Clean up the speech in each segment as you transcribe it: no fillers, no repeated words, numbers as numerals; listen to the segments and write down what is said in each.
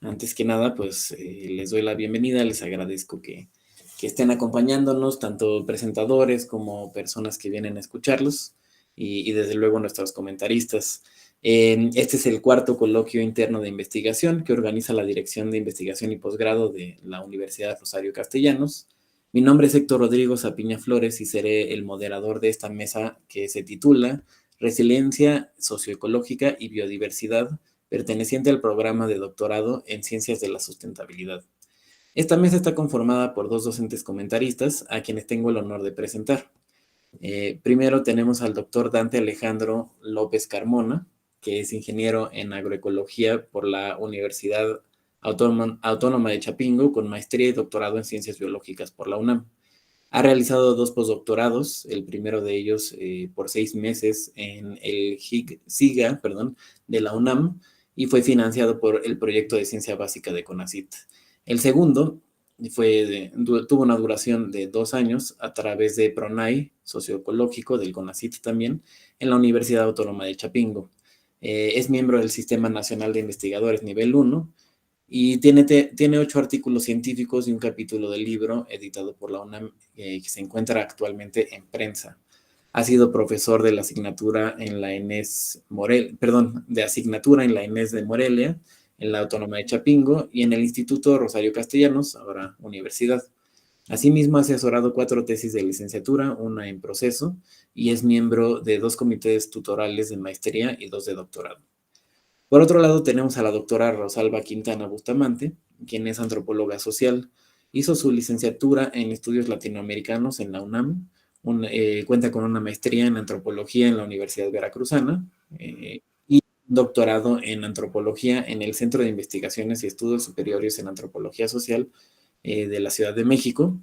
Antes que nada, pues les doy la bienvenida, les agradezco que estén acompañándonos, tanto presentadores como personas que vienen a escucharlos y desde luego nuestros comentaristas. Este es el cuarto coloquio interno de investigación que organiza la Dirección de Investigación y Posgrado de la Universidad Rosario Castellanos. Mi nombre es Héctor Rodrigo Zapiña Flores y seré el moderador de esta mesa que se titula Resiliencia Socioecológica y Biodiversidad, perteneciente al programa de doctorado en Ciencias de la Sustentabilidad. Esta mesa está conformada por dos docentes comentaristas, a quienes tengo el honor de presentar. Primero tenemos al doctor Dante Alejandro López Carmona, que es ingeniero en agroecología por la Universidad Autónoma de Chapingo, con maestría y doctorado en ciencias biológicas por la UNAM. Ha realizado dos postdoctorados, el primero de ellos por 6 meses en el SIGA, de la UNAM, y fue financiado por el proyecto de ciencia básica de CONACYT. El segundo tuvo una duración de 2 años a través de PRONAI, socioecológico del CONACYT también, en la Universidad Autónoma de Chapingo. Es miembro del Sistema Nacional de Investigadores Nivel 1 y tiene 8 artículos científicos y un capítulo del libro editado por la UNAM que se encuentra actualmente en prensa. Ha sido profesor de la asignatura en la de asignatura en la ENES de Morelia, en la Autónoma de Chapingo y en el Instituto Rosario Castellanos, ahora universidad. Asimismo, ha asesorado 4 tesis de licenciatura, una en proceso, y es miembro de 2 comités tutorales de maestría y 2 de doctorado. Por otro lado, tenemos a la doctora Rosalba Quintana Bustamante, quien es antropóloga social. Hizo su licenciatura en estudios latinoamericanos en la UNAM, cuenta con una maestría en antropología en la Universidad Veracruzana y un doctorado en antropología en el Centro de Investigaciones y Estudios Superiores en Antropología Social de la Ciudad de México.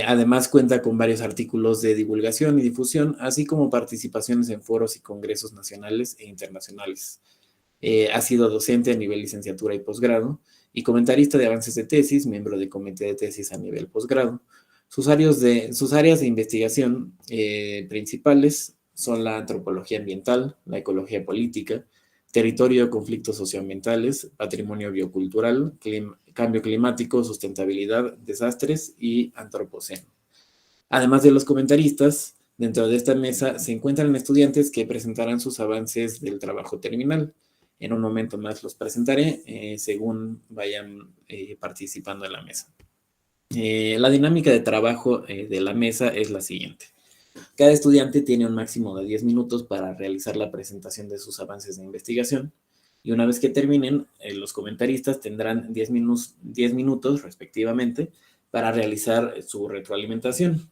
Además cuenta con varios artículos de divulgación y difusión, así como participaciones en foros y congresos nacionales e internacionales. Ha sido docente a nivel licenciatura y posgrado y comentarista de avances de tesis, miembro del comité de tesis a nivel posgrado. Sus áreas de investigación principales son la antropología ambiental, la ecología política, territorio, conflictos socioambientales, patrimonio biocultural, cambio climático, sustentabilidad, desastres y antropoceno. Además de los comentaristas, dentro de esta mesa se encuentran estudiantes que presentarán sus avances del trabajo terminal. En un momento más los presentaré según vayan participando en la mesa. La dinámica de trabajo de la mesa es la siguiente. Cada estudiante tiene un máximo de 10 minutos para realizar la presentación de sus avances de investigación y una vez que terminen, los comentaristas tendrán 10 minutos respectivamente para realizar su retroalimentación.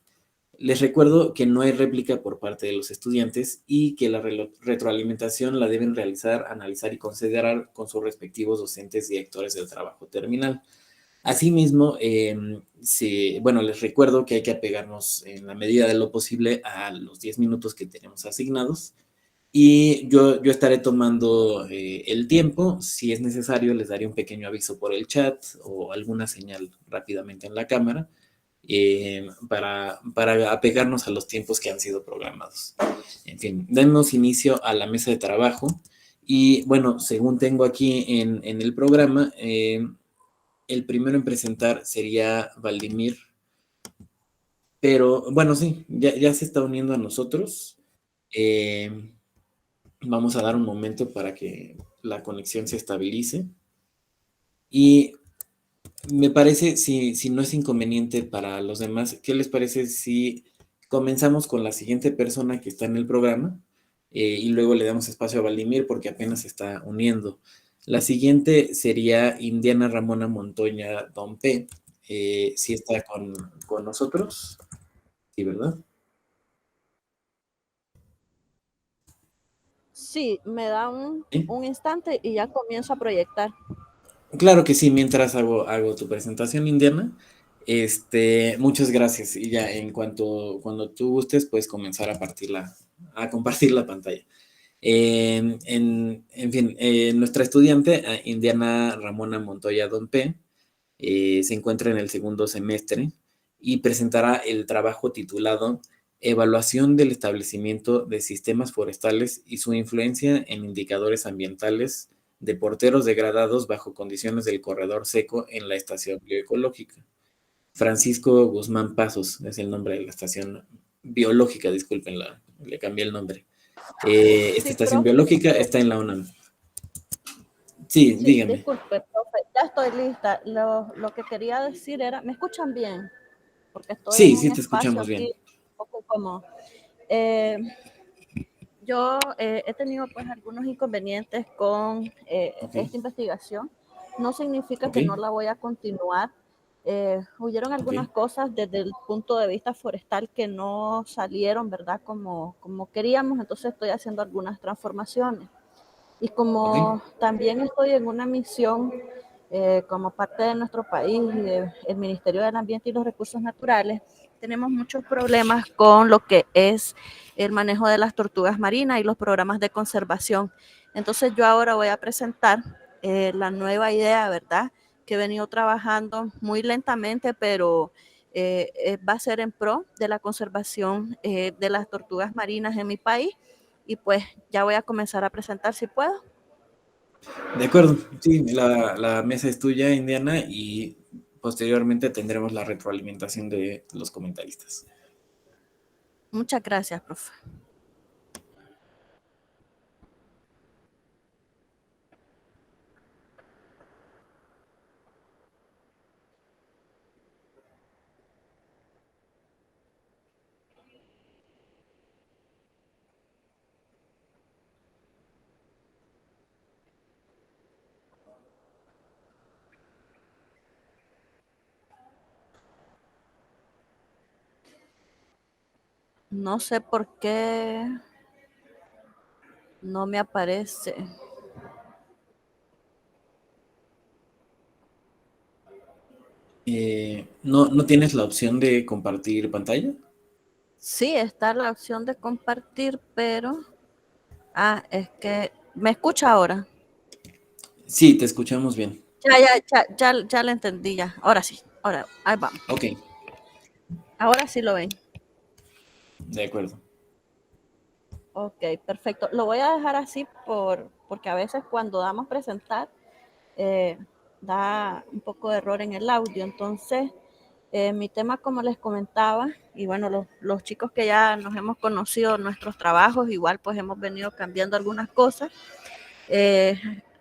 Les recuerdo que no hay réplica por parte de los estudiantes y que la retroalimentación la deben realizar, analizar y considerar con sus respectivos docentes directores del trabajo terminal. Asimismo, les recuerdo que hay que apegarnos en la medida de lo posible a los 10 minutos que tenemos asignados y yo estaré tomando el tiempo. Si es necesario, les daré un pequeño aviso por el chat o alguna señal rápidamente en la cámara para apegarnos a los tiempos que han sido programados. En fin, demos inicio a la mesa de trabajo. Y bueno, según tengo aquí en el programa, el primero en presentar sería Valdimir. Pero bueno, sí, ya se está uniendo a nosotros. Vamos a dar un momento para que la conexión se estabilice. Y me parece, si no es inconveniente para los demás, ¿qué les parece si comenzamos con la siguiente persona que está en el programa y luego le damos espacio a Valdimir porque apenas se está uniendo? La siguiente sería Indiana Ramona Montoya Dompe. ¿Sí está con nosotros? Sí, ¿verdad? Sí, me da ¿Sí? un instante y ya comienzo a proyectar. Claro que sí, mientras hago tu presentación, Indiana. Muchas gracias. Y ya cuando tú gustes, puedes comenzar a compartir la pantalla. En fin, nuestra estudiante, Indiana Ramona Montoya Dompe, se encuentra en el segundo semestre y presentará el trabajo titulado Evaluación del establecimiento de sistemas forestales y su influencia en indicadores ambientales de porteros degradados bajo condiciones del corredor seco en la estación bioecológica. Francisco Guzmán Pasos es el nombre de la estación biológica, discúlpenla, le cambié el nombre. Esta Sí, estación profe, biológica está en la UNAM. Sí, sí, dígame. disculpe, profe, ya estoy lista. Lo que quería decir era, ¿me escuchan bien? Porque estoy en Sí, un sí, te espacio escuchamos aquí bien. un poco incómodo. Eh, yo he tenido pues algunos inconvenientes con Ok, esta investigación. No significa ok, que no la voy a continuar. Hubieron ok, algunas cosas desde el punto de vista forestal que no salieron, ¿verdad? Como queríamos, entonces estoy haciendo algunas transformaciones. Y ok. como también estoy en una misión como parte de nuestro país y del Ministerio del Ambiente y los Recursos Naturales, tenemos muchos problemas con lo que es el manejo de las tortugas marinas y los programas de conservación. Entonces yo ahora voy a presentar la nueva idea, ¿verdad? Que he venido trabajando muy lentamente, pero va a ser en pro de la conservación de las tortugas marinas en mi país. Y pues ya voy a comenzar a presentar si puedo. De acuerdo, sí, la mesa es tuya, Indiana, y posteriormente tendremos la retroalimentación de los comentaristas. Muchas gracias, profe. No sé por qué no me aparece. ¿No tienes la opción de compartir pantalla? Sí, está la opción de compartir, pero... Ah, es que... ¿Me escucha ahora? Sí, te escuchamos bien. Ya la entendí ya. Ahora sí, ahora, ahí vamos. Ok, Ahora sí lo ven. de acuerdo. Ok, perfecto. Lo voy a dejar así porque a veces cuando damos presentar eh, da un poco de error en el audio. Entonces, mi tema, como les comentaba, y bueno, los chicos que ya nos hemos conocido nuestros trabajos, igual pues hemos venido cambiando algunas cosas,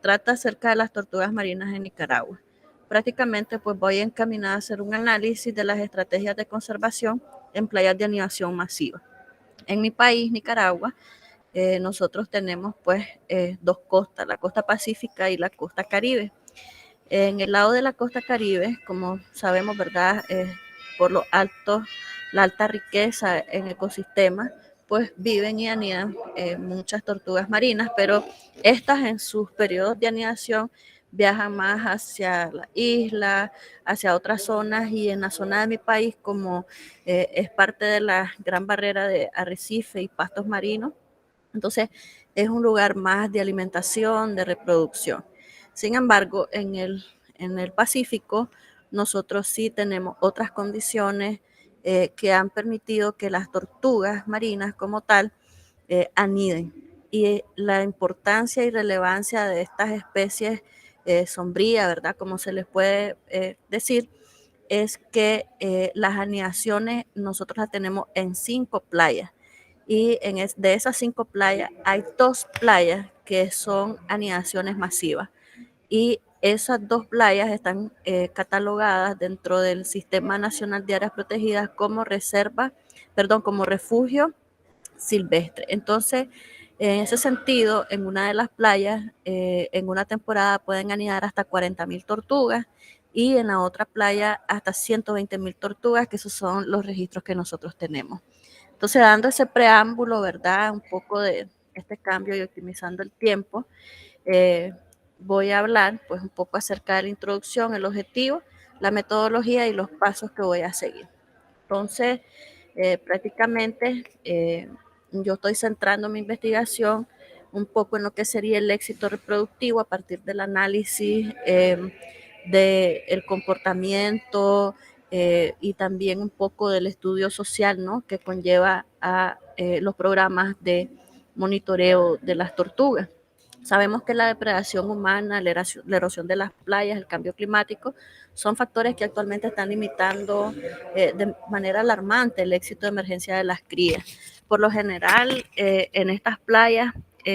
trata acerca de las tortugas marinas en Nicaragua. Prácticamente pues voy encaminada a hacer un análisis de las estrategias de conservación en playas de anidación masiva. En mi país, Nicaragua, nosotros tenemos pues dos costas, la costa pacífica y la costa caribe. En el lado de la costa caribe, como sabemos, ¿verdad? Por lo alto, la alta riqueza en ecosistemas, pues viven y anidan muchas tortugas marinas, pero estas en sus periodos de anidación viajan más hacia la isla, hacia otras zonas, y en la zona de mi país, como es parte de la gran barrera de arrecife y pastos marinos, entonces es un lugar más de alimentación, de reproducción. Sin embargo, en el Pacífico, nosotros sí tenemos otras condiciones que han permitido que las tortugas marinas como tal aniden. Y la importancia y relevancia de estas especies sombrías, ¿verdad? Como se les puede decir, es que las anidaciones nosotros las tenemos en 5 playas. Y de esas 5 playas hay 2 playas que son anidaciones masivas. Y esas 2 playas están catalogadas dentro del Sistema Nacional de Áreas Protegidas como como refugio silvestre. Entonces, en ese sentido, en una de las playas, en una temporada pueden anidar hasta 40.000 tortugas, y en la otra playa hasta 120.000 tortugas, que esos son los registros que nosotros tenemos. Entonces, dando ese preámbulo, ¿verdad? Un poco de este cambio y optimizando el tiempo, eh, voy a hablar pues un poco acerca de la introducción, el objetivo, la metodología y los pasos que voy a seguir. Entonces, prácticamente yo estoy centrando mi investigación un poco en lo que sería el éxito reproductivo a partir del análisis del comportamiento y también un poco del estudio social, ¿no? Que conlleva a los programas de monitoreo de las tortugas. Sabemos que la depredación humana, la erosión de las playas, el cambio climático, son factores que actualmente están limitando de manera alarmante el éxito de emergencia de las crías. Por lo general, en estas playas,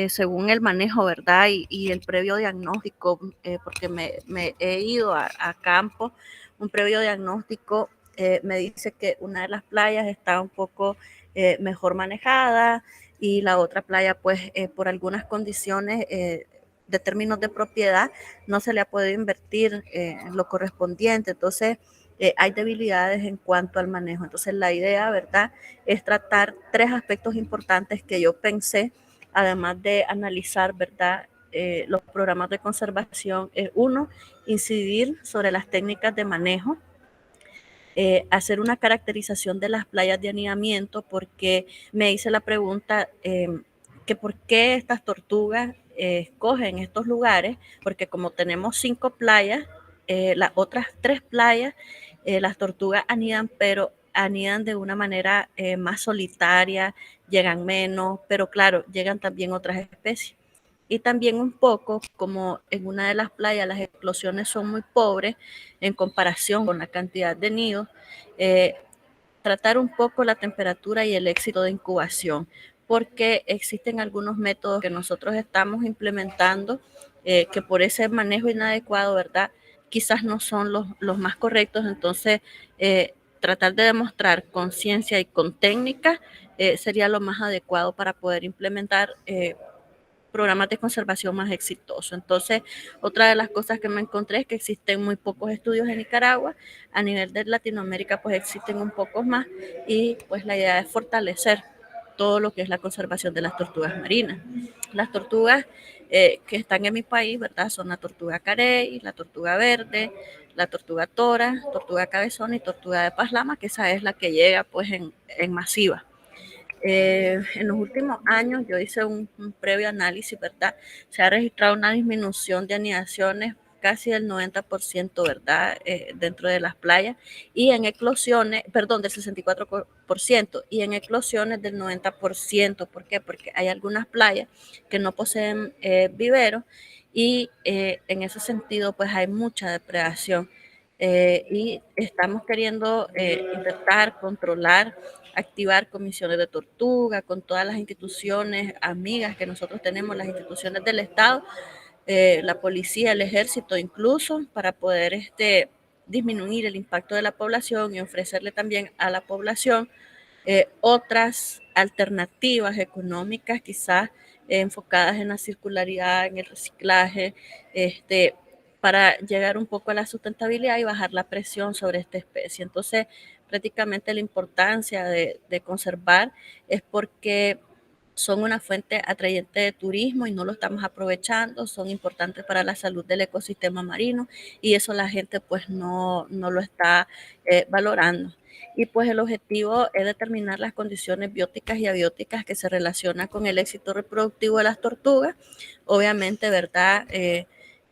según el manejo, ¿verdad? Y el previo diagnóstico, porque me he ido a campo, un previo diagnóstico me dice que una de las playas está un poco mejor manejada, y la otra playa, pues por algunas condiciones de términos de propiedad, no se le ha podido invertir lo correspondiente. Entonces, hay debilidades en cuanto al manejo. Entonces, la idea, ¿verdad?, es tratar tres aspectos importantes que yo pensé, además de analizar, ¿verdad?, los programas de conservación. Uno, incidir sobre las técnicas de manejo, hacer una caracterización de las playas de anidamiento, porque me hice la pregunta que por qué estas tortugas escogen estos lugares, porque como tenemos 5 playas, las otras 3 playas, las tortugas anidan, pero anidan de una manera más solitaria, llegan menos, pero claro, llegan también otras especies. Y también un poco, como en una de las playas las eclosiones son muy pobres en comparación con la cantidad de nidos, eh, tratar un poco la temperatura y el éxito de incubación, porque existen algunos métodos que nosotros estamos implementando que por ese manejo inadecuado, ¿verdad?, quizás no son los más correctos. Entonces, tratar de demostrar con ciencia y con técnica sería lo más adecuado para poder implementar programas de conservación más exitosos. Entonces, otra de las cosas que me encontré es que existen muy pocos estudios en Nicaragua. A nivel de Latinoamérica, pues existen un poco más, y pues la idea es fortalecer todo lo que es la conservación de las tortugas marinas. Las tortugas que están en mi país, ¿verdad?, son la tortuga carey, la tortuga verde, la tortuga tora, tortuga cabezona y tortuga de paslama, que esa es la que llega pues en masiva. En los últimos años yo hice un previo análisis, ¿verdad? Se ha registrado una disminución de anidaciones casi del 90%, ¿verdad? Dentro de las playas, y en eclosiones, perdón, del 64%, y en eclosiones del 90%. ¿Por qué? Porque hay algunas playas que no poseen viveros, y en ese sentido pues hay mucha depredación. Y estamos queriendo intentar controlar, activar comisiones de tortuga con todas las instituciones amigas que nosotros tenemos, las instituciones del Estado, la policía, el ejército incluso, para poder disminuir el impacto de la población y ofrecerle también a la población otras alternativas económicas, quizás enfocadas en la circularidad, en el reciclaje, para llegar un poco a la sustentabilidad y bajar la presión sobre esta especie. Entonces, prácticamente la importancia de conservar es porque son una fuente atrayente de turismo y no lo estamos aprovechando, son importantes para la salud del ecosistema marino, y eso la gente pues no lo está valorando. Y pues el objetivo es determinar las condiciones bióticas y abióticas que se relacionan con el éxito reproductivo de las tortugas. Obviamente, ¿verdad?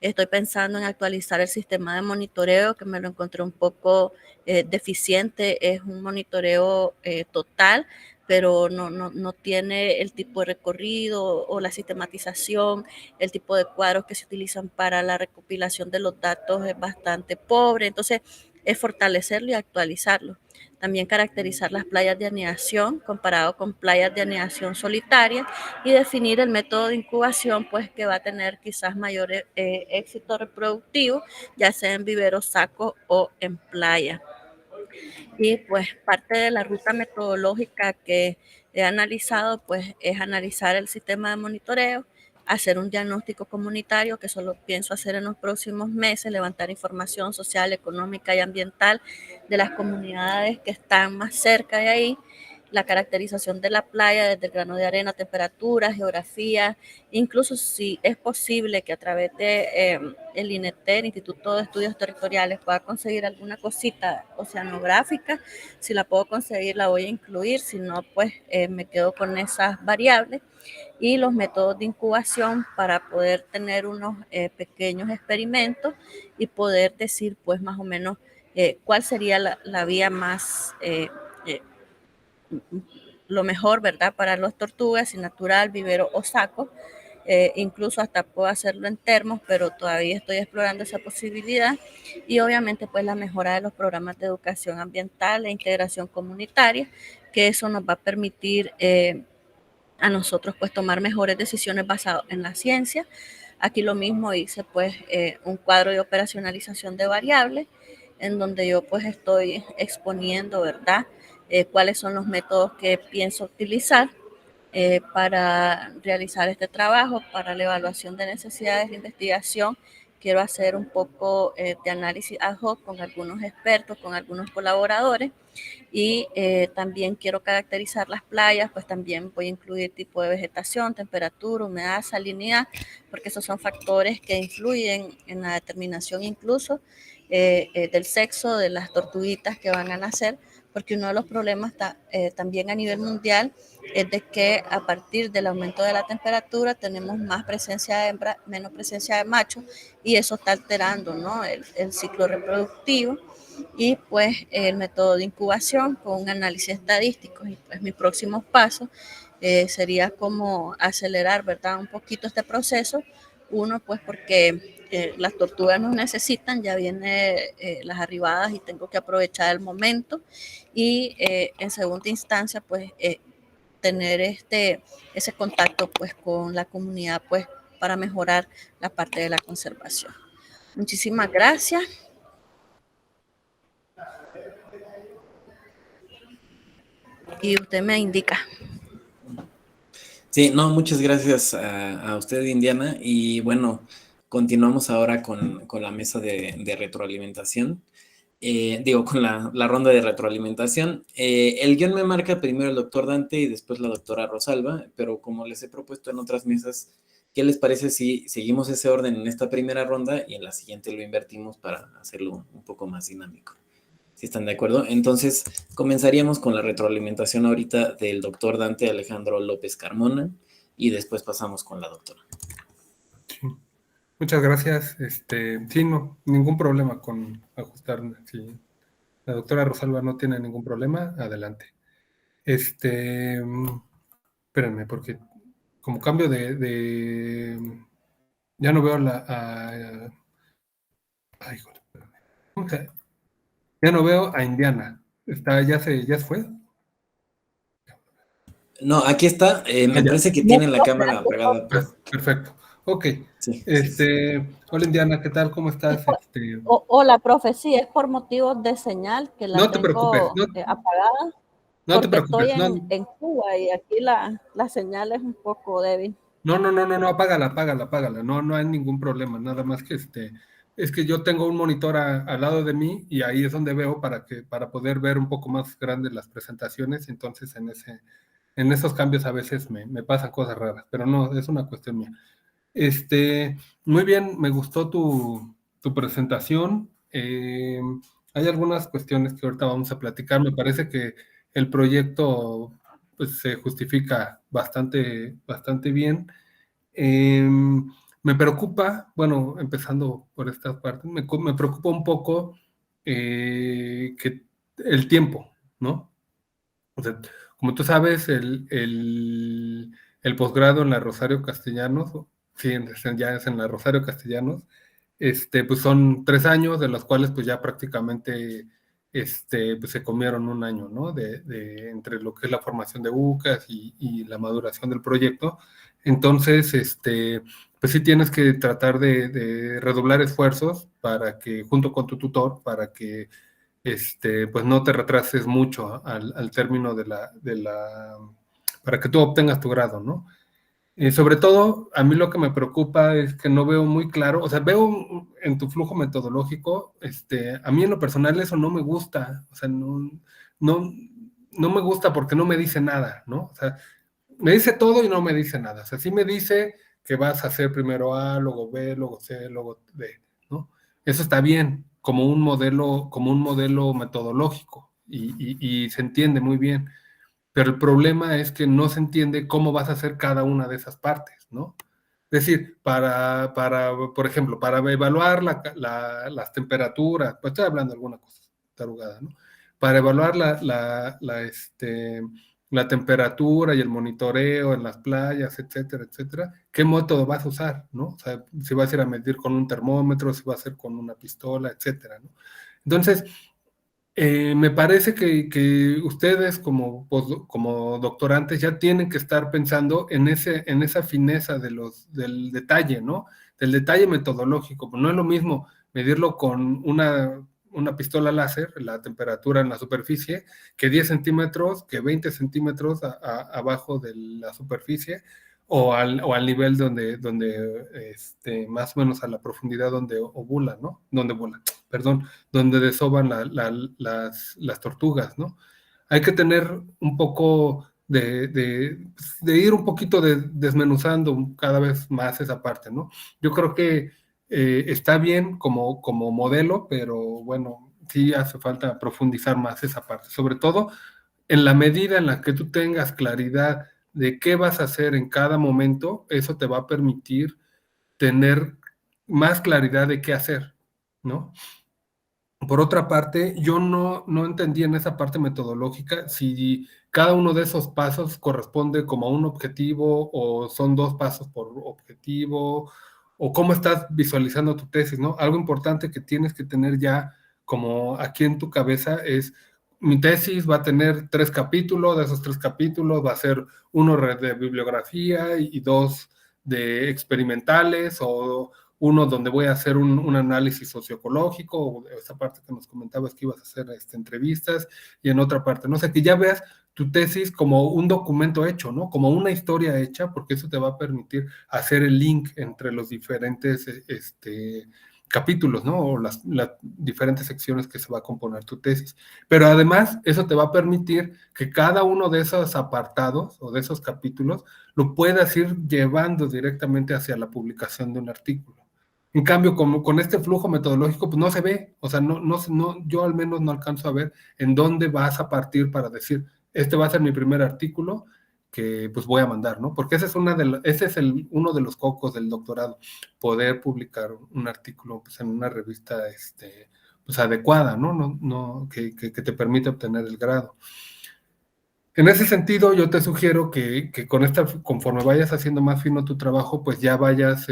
Estoy pensando en actualizar el sistema de monitoreo, que me lo encontré un poco deficiente. Es un monitoreo total, pero no tiene el tipo de recorrido o la sistematización. El tipo de cuadros que se utilizan para la recopilación de los datos es bastante pobre. Entonces, es fortalecerlo y actualizarlo. También caracterizar las playas de anidación comparado con playas de anidación solitarias, y definir el método de incubación, pues que va a tener quizás mayor éxito reproductivo, ya sea en viveros, sacos o en playa. Y pues parte de la ruta metodológica que he analizado, pues es analizar el sistema de monitoreo, hacer un diagnóstico comunitario, que solo pienso hacer en los próximos meses, levantar información social, económica y ambiental de las comunidades que están más cerca de ahí, la caracterización de la playa desde el grano de arena, temperatura, geografía, incluso si es posible que a través de el INETER, el Instituto de Estudios Territoriales, pueda conseguir alguna cosita oceanográfica. Si la puedo conseguir, la voy a incluir, si no, pues me quedo con esas variables, y los métodos de incubación para poder tener unos pequeños experimentos y poder decir pues más o menos cuál sería la vía más eh, lo mejor, ¿verdad?, para las tortugas, si natural, vivero o saco. incluso hasta puedo hacerlo en termos, pero todavía estoy explorando esa posibilidad. Y obviamente pues la mejora de los programas de educación ambiental e integración comunitaria, que eso nos va a permitir a nosotros pues tomar mejores decisiones basadas en la ciencia. Aquí lo mismo hice pues un cuadro de operacionalización de variables en donde yo pues estoy exponiendo, ¿verdad? Cuáles son los métodos que pienso utilizar para realizar este trabajo, para la evaluación de necesidades de investigación. Quiero hacer un poco de análisis ad hoc con algunos expertos, con algunos colaboradores, y también quiero caracterizar las playas, pues también voy a incluir tipo de vegetación, temperatura, humedad, salinidad, porque esos son factores que influyen en la determinación incluso del sexo de las tortuguitas que van a nacer, porque uno de los problemas también a nivel mundial es de que a partir del aumento de la temperatura tenemos más presencia de hembra, menos presencia de macho, y eso está alterando, ¿no?, el ciclo reproductivo. Y pues el método de incubación con un análisis estadístico. Y pues mis próximos pasos sería como acelerar, ¿verdad?, un poquito este proceso. Uno, pues porque las tortugas nos necesitan, ya vienen las arribadas y tengo que aprovechar el momento. Y en segunda instancia, pues tener ese contacto pues con la comunidad, pues para mejorar la parte de la conservación. Muchísimas gracias. Y usted me indica. Sí, no, muchas gracias a usted, Indiana. Y bueno, continuamos ahora con la mesa de retroalimentación. Con la ronda de retroalimentación. El guión me marca primero el doctor Dante y después la doctora Rosalba, pero como les he propuesto en otras mesas, ¿qué les parece si seguimos ese orden en esta primera ronda y en la siguiente lo invertimos para hacerlo un poco más dinámico? ¿Sí están de acuerdo? Entonces, comenzaríamos con la retroalimentación ahorita del doctor Dante Alejandro López Carmona y después pasamos con la doctora. Sí. Muchas gracias. Sí, no, ningún problema con ajustar. Si la doctora Rosalba no tiene ningún problema, adelante. Espérenme, porque como cambio ya no veo ay, joder, ya no veo a Indiana. ¿Ya se fue? No, aquí está. Me parece que tiene la cámara apagada. Perfecto. Ok. Sí. Hola, Indiana, ¿qué tal? ¿Cómo estás? Hola, profe, sí, es por motivos de señal que la No te preocupes. tengo apagada, No te porque preocupes. estoy en Cuba y aquí la señal es un poco débil. No, apágala. No hay ningún problema. Nada más que es que yo tengo un monitor al lado de mí y ahí es donde veo para poder ver un poco más grandes las presentaciones. Entonces, en esos cambios a veces me pasan cosas raras, pero no, es una cuestión mía. Muy bien, me gustó tu presentación. Hay algunas cuestiones que ahorita vamos a platicar. Me parece que el proyecto pues, se justifica bastante bien. Me preocupa, bueno, empezando por esta parte, me preocupa un poco que el tiempo, ¿no? O sea, como tú sabes, el posgrado en la Rosario Castellanos, sí, ya es en la Rosario Castellanos, pues son 3 años, de los cuales pues ya prácticamente pues se comieron un año, ¿no? Entre lo que es la formación de UCAS y la maduración del proyecto. Entonces, pues sí tienes que tratar de redoblar esfuerzos para que, junto con tu tutor, para que pues no te retrases mucho al término para que tú obtengas tu grado, ¿no? Sobre todo, a mí lo que me preocupa es que no veo muy claro, o sea, veo en tu flujo metodológico, a mí en lo personal eso no me gusta, o sea, no me gusta porque no me dice nada, ¿no? O sea, me dice todo y no me dice nada, o sea, sí me dice que vas a hacer primero A, luego B, luego C, luego D, ¿no? Eso está bien, como un modelo metodológico y se entiende muy bien, pero el problema es que no se entiende cómo vas a hacer cada una de esas partes, ¿no? Es decir, por ejemplo, para evaluar las temperaturas, pues estoy hablando de alguna cosa tarugada, ¿no? Para evaluar la temperatura y el monitoreo en las playas, etcétera, etcétera, ¿qué método vas a usar, ¿no? O sea, si vas a ir a medir con un termómetro, si vas a ser con una pistola, etcétera, ¿no? Entonces, me parece que ustedes como doctorantes ya tienen que estar pensando en esa fineza del detalle, ¿no? Del detalle metodológico. No es lo mismo medirlo con una pistola láser, la temperatura en la superficie, que 10 centímetros, que 20 centímetros abajo de la superficie, o al nivel donde más o menos a la profundidad donde ovula, ¿no? Donde desoban las tortugas, ¿no? Hay que tener un poco de ir un poquito desmenuzando cada vez más esa parte, ¿no? Yo creo que está bien como modelo, pero bueno, sí hace falta profundizar más esa parte, sobre todo en la medida en la que tú tengas claridad de qué vas a hacer en cada momento, eso te va a permitir tener más claridad de qué hacer, ¿no? Por otra parte, yo no entendí en esa parte metodológica si cada uno de esos pasos corresponde como a un objetivo o son 2 pasos por objetivo o cómo estás visualizando tu tesis, ¿no? Algo importante que tienes que tener ya como aquí en tu cabeza es mi tesis va a tener 3 capítulos, de esos 3 capítulos va a ser uno de bibliografía y 2 de experimentales o uno donde voy a hacer un análisis socioecológico, o esa parte que nos comentabas que ibas a hacer entrevistas, y en otra parte, no sé, que ya veas tu tesis como un documento hecho, ¿no? Como una historia hecha, porque eso te va a permitir hacer el link entre los diferentes capítulos, ¿no? O las diferentes secciones que se va a componer tu tesis. Pero además, eso te va a permitir que cada uno de esos apartados o de esos capítulos lo puedas ir llevando directamente hacia la publicación de un artículo. En cambio, como con este flujo metodológico, pues no se ve, o sea, yo al menos no alcanzo a ver en dónde vas a partir para decir, este va a ser mi primer artículo que pues voy a mandar, ¿no? Porque ese es uno de los cocos del doctorado, poder publicar un artículo pues, en una revista pues, adecuada, ¿no? Que te permite obtener el grado. En ese sentido, yo te sugiero que conforme vayas haciendo más fino tu trabajo, pues ya vayas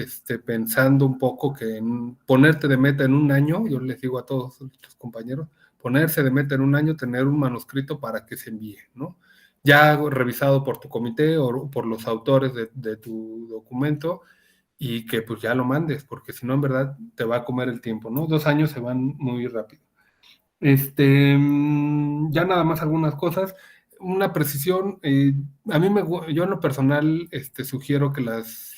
pensando un poco que en ponerte de meta en un año, yo les digo a todos tus compañeros, ponerse de meta en un año, tener un manuscrito para que se envíe, ¿no? Ya revisado por tu comité o por los autores de tu documento y que pues ya lo mandes, porque si no, en verdad, te va a comer el tiempo, ¿no? 2 años se van muy rápido. Ya nada más algunas cosas. Una precisión, yo en lo personal sugiero que las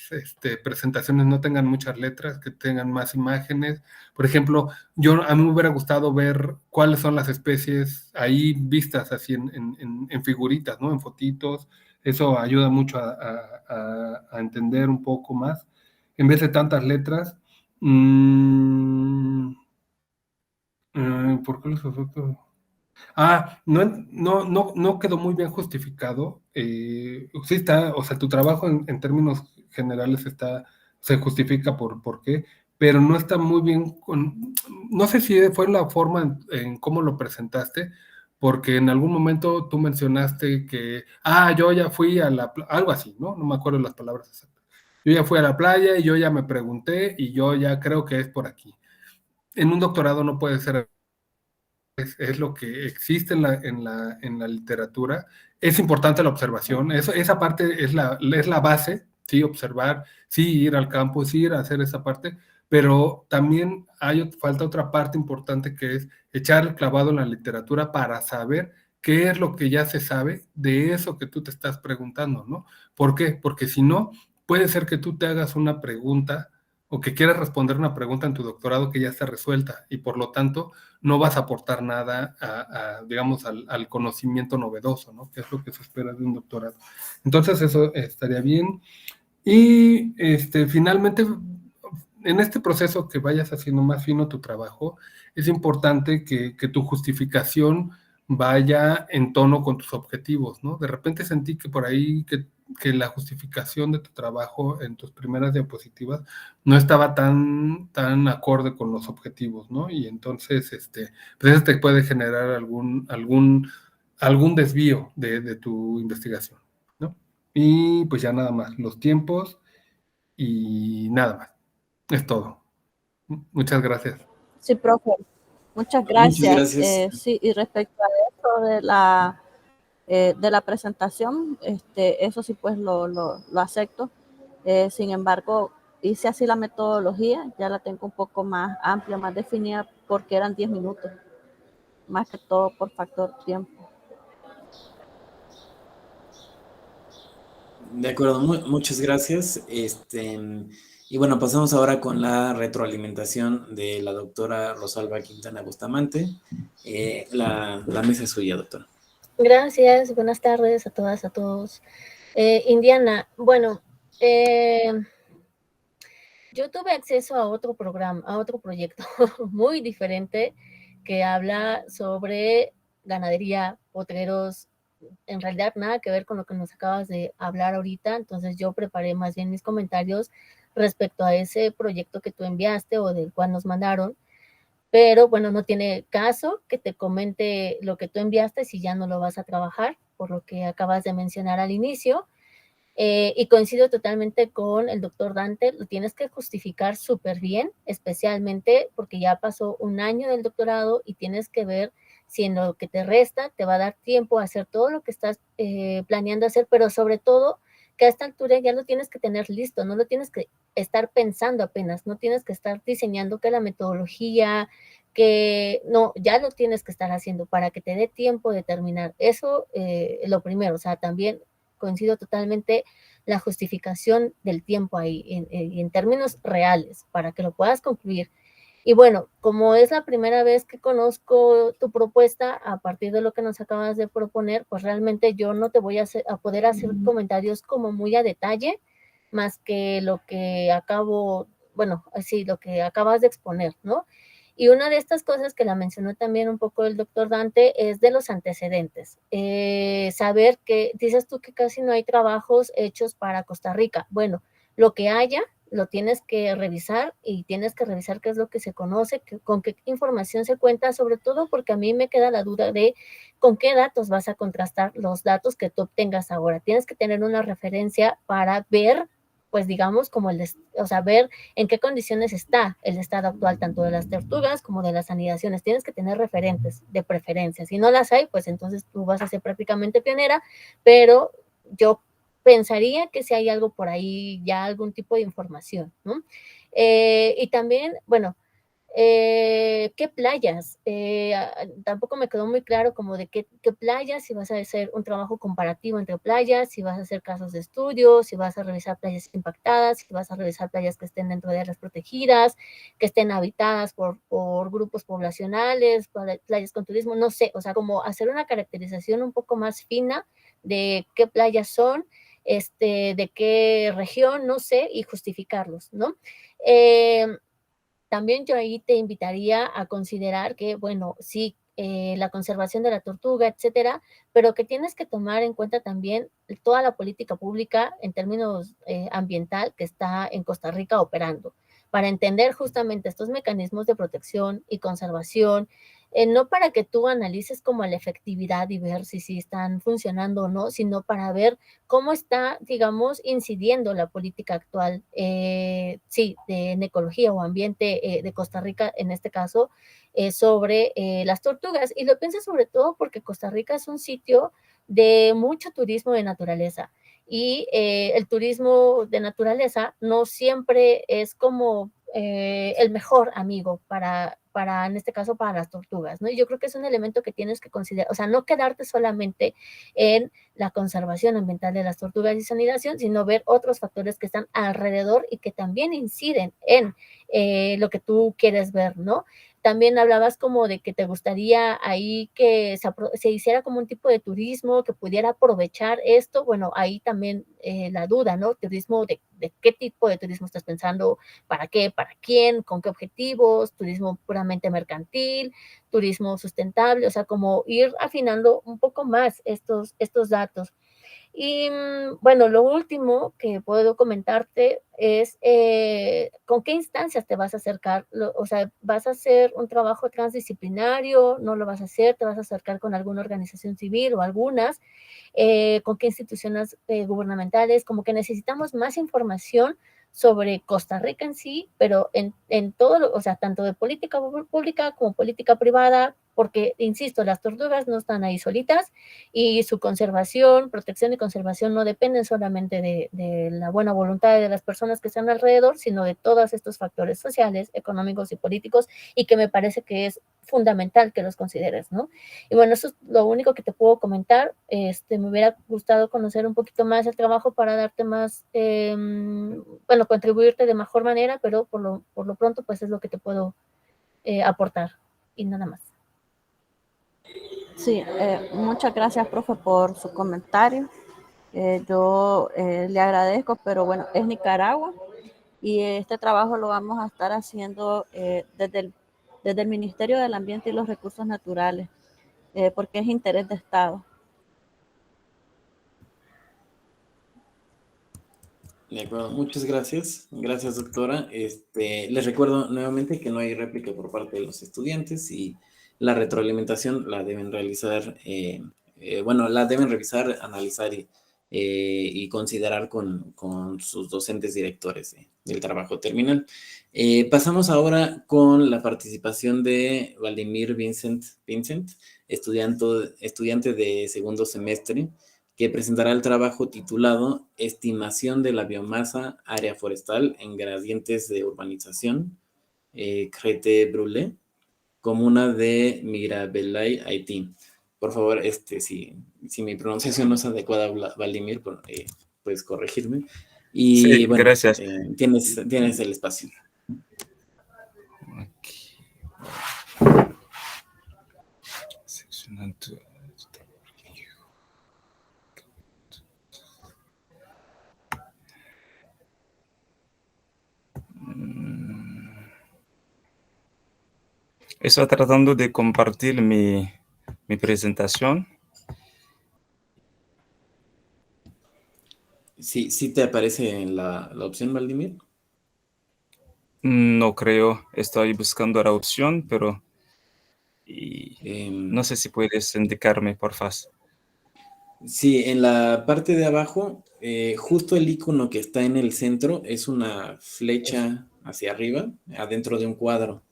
presentaciones no tengan muchas letras, que tengan más imágenes. Por ejemplo, a mí me hubiera gustado ver cuáles son las especies ahí vistas así en figuritas, ¿no? En fotitos. Eso ayuda mucho a entender un poco más. En vez de tantas letras, ¿por qué los efectos? No quedó muy bien justificado. Sí está, o sea, tu trabajo en términos generales se justifica por qué, pero no está muy bien no sé si fue la forma en cómo lo presentaste, porque en algún momento tú mencionaste que, yo ya fui algo así, ¿no? No me acuerdo las palabras exactas. Yo ya fui a la playa y yo ya me pregunté y yo ya creo que es por aquí. En un doctorado no puede ser es lo que existe en la literatura. Es importante la observación, esa parte es la base, sí, observar, sí, ir al campo, sí, ir a hacer esa parte, pero también falta otra parte importante que es echar el clavado en la literatura para saber qué es lo que ya se sabe de eso que tú te estás preguntando, ¿no? ¿Por qué? Porque si no, puede ser que tú te hagas una pregunta o que quieras responder una pregunta en tu doctorado que ya está resuelta y por lo tanto no vas a aportar nada digamos, al conocimiento novedoso, ¿no? Que es lo que se espera de un doctorado. Entonces eso estaría bien. Y finalmente, en este proceso que vayas haciendo más fino tu trabajo, es importante que tu justificación vaya en tono con tus objetivos, ¿no? De repente sentí que por ahí que la justificación de tu trabajo en tus primeras diapositivas no estaba tan acorde con los objetivos, ¿no? Y entonces, pues eso te puede generar algún algún desvío de tu investigación, ¿no? Y pues ya nada más, los tiempos y nada más. Es todo. Muchas gracias. Sí, profe. Muchas Muchas gracias. gracias. Sí, y respecto a eso de la presentación, eso sí pues lo acepto. Sin embargo, hice así la metodología, ya la tengo un poco más amplia, más definida, porque eran 10 minutos, más que todo por factor tiempo. De acuerdo, muchas gracias. Y bueno, pasamos ahora con la retroalimentación de la doctora Rosalba Quintana Bustamante. La mesa es suya, doctora. Gracias, buenas tardes a todas, a todos. Indiana, bueno, yo tuve acceso a otro programa, a otro proyecto muy diferente que habla sobre ganadería, potreros, en realidad nada que ver con lo que nos acabas de hablar ahorita, entonces yo preparé más bien mis comentarios respecto a ese proyecto que tú enviaste o del cual nos mandaron, pero bueno, no tiene caso que te comente lo que tú enviaste si ya no lo vas a trabajar, por lo que acabas de mencionar al inicio. Y coincido totalmente con el doctor Dante, lo tienes que justificar súper bien, especialmente porque ya pasó un año del doctorado y tienes que ver si en lo que te resta te va a dar tiempo a hacer todo lo que estás planeando hacer, pero sobre todo que a esta altura ya lo tienes que tener listo, no lo tienes que estar pensando apenas, no tienes que estar diseñando que la metodología, que no, ya lo tienes que estar haciendo para que te dé tiempo de terminar. Eso lo primero, o sea, también coincido totalmente la justificación del tiempo ahí en términos reales para que lo puedas concluir. Y bueno, como es la primera vez que conozco tu propuesta a partir de lo que nos acabas de proponer, pues realmente yo no te voy a poder hacer comentarios como muy a detalle, más que lo que acabo, bueno, así lo que acabas de exponer, ¿no? Y una de estas cosas que la mencionó también un poco el doctor Dante es de los antecedentes. Saber que, dices tú que casi no hay trabajos hechos para Costa Rica. Bueno, lo que haya, lo tienes que revisar y tienes que revisar qué es lo que se conoce, con qué información se cuenta, sobre todo porque a mí me queda la duda de con qué datos vas a contrastar los datos que tú obtengas ahora. Tienes que tener una referencia para ver, pues digamos, como o sea, ver en qué condiciones está el estado actual tanto de las tortugas como de las anidaciones. Tienes que tener referentes de preferencia. Si no las hay, pues entonces tú vas a ser prácticamente pionera, pero yo pensaría que si hay algo por ahí, ya algún tipo de información, ¿no? Y también, bueno, ¿qué playas? Tampoco me quedó muy claro como de qué playas, si vas a hacer un trabajo comparativo entre playas, si vas a hacer casos de estudio, si vas a revisar playas impactadas, si vas a revisar playas que estén dentro de áreas protegidas, que estén habitadas por grupos poblacionales, playas con turismo, no sé, o sea, como hacer una caracterización un poco más fina de qué playas son, de qué región, no sé, y justificarlos, ¿no? También yo ahí te invitaría a considerar que, bueno, sí, la conservación de la tortuga, etcétera, pero que tienes que tomar en cuenta también toda la política pública en términos ambiental que está en Costa Rica operando, para entender justamente estos mecanismos de protección y conservación, no para que tú analices como la efectividad y ver si están funcionando o no, sino para ver cómo está, digamos, incidiendo la política actual, sí, en ecología o ambiente de Costa Rica, en este caso, sobre las tortugas. Y lo pienso sobre todo porque Costa Rica es un sitio de mucho turismo de naturaleza. Y el turismo de naturaleza no siempre es como el mejor amigo en este caso, para las tortugas, ¿no? Y yo creo que es un elemento que tienes que considerar, o sea, no quedarte solamente en la conservación ambiental de las tortugas y su anidación, sino ver otros factores que están alrededor y que también inciden en lo que tú quieres ver, ¿no? También hablabas como de que te gustaría ahí que se hiciera como un tipo de turismo que pudiera aprovechar esto. Bueno, ahí también la duda, ¿no? Turismo, de qué tipo de turismo estás pensando, para qué, para quién, con qué objetivos, turismo puramente mercantil, turismo sustentable, o sea, como ir afinando un poco más estos datos. Y bueno, lo último que puedo comentarte es con qué instancias te vas a acercar. O sea, ¿vas a hacer un trabajo transdisciplinario? ¿No lo vas a hacer? ¿Te vas a acercar con alguna organización civil o algunas? ¿Con qué instituciones gubernamentales? Como que necesitamos más información sobre Costa Rica en sí, pero en todo, o sea, tanto de política pública como política privada, porque, insisto, las tortugas no están ahí solitas y su conservación, protección y conservación no dependen solamente de la buena voluntad de las personas que están alrededor, sino de todos estos factores sociales, económicos y políticos, y que me parece que es fundamental que los consideres, ¿no? Y bueno, eso es lo único que te puedo comentar. Me hubiera gustado conocer un poquito más el trabajo para darte más, bueno, contribuirte de mejor manera, pero por lo pronto, pues es lo que te puedo aportar y nada más. Sí, muchas gracias, profe, por su comentario. Yo le agradezco, pero bueno, es Nicaragua y este trabajo lo vamos a estar haciendo desde el Ministerio del Ambiente y los Recursos Naturales, porque es interés de Estado. De acuerdo, muchas gracias. Gracias, doctora. Les recuerdo nuevamente que no hay réplica por parte de los estudiantes y la retroalimentación la deben realizar, la deben revisar, analizar y considerar con sus docentes directores del trabajo terminal. Pasamos ahora con la participación de Vladimir Vincent, estudiante de segundo semestre, que presentará el trabajo titulado Estimación de la biomasa área forestal en gradientes de urbanización, Crete Brûlé, comuna de Mirabelay, Haití. Por favor, si mi pronunciación no es adecuada, Vladimir, puedes corregirme. Y Sí, bueno, gracias. tienes el espacio. Seccionando. Estoy tratando de compartir mi presentación. ¿Sí te aparece en la opción, Vladimir? No creo, estoy buscando la opción, pero no sé si puedes indicarme, por favor. Sí, en la parte de abajo, justo el icono que está en el centro es una flecha hacia arriba, adentro de un cuadro.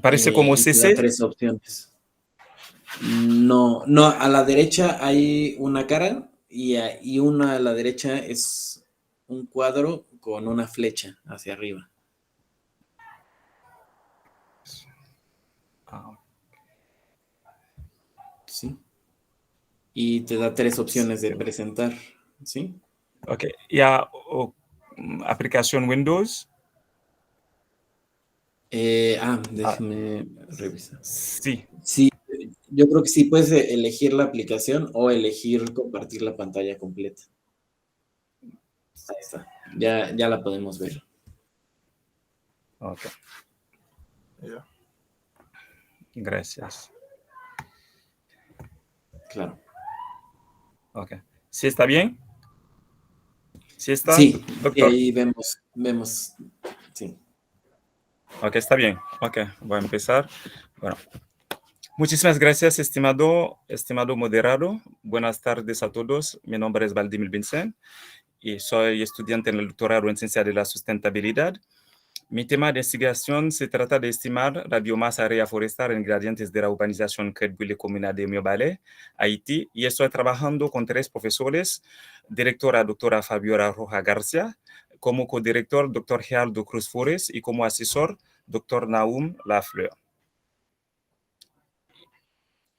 Parece como Y te da CC. 3 opciones. No, a la derecha hay una cara y una a la derecha es un cuadro con una flecha hacia arriba. Sí. Y te da 3 opciones de presentar, ¿sí? Ok, ya, aplicación Windows. Déjeme revisar. Sí. Sí, yo creo que sí puedes elegir la aplicación o elegir compartir la pantalla completa. Ahí está. Ya la podemos ver. Ok. Gracias. Claro. Ok. ¿Sí está bien? ¿Sí está, Sí, doctor? y ahí vemos, sí. Ok, está bien. Ok, voy a empezar. Bueno, muchísimas gracias, estimado moderado. Buenas tardes a todos. Mi nombre es Vladimir Vincent y soy estudiante en el doctorado en Ciencia de la Sustentabilidad. Mi tema de investigación se trata de estimar la biomasa área forestal en gradientes de la urbanización Crete Brûlé comuna de Mirabelay, Haití, y estoy trabajando con 3 profesores, directora doctora Fabiola Roja García, como codirector doctor Gerardo Cruz Flores y como asesor doctor Naum Lafleur.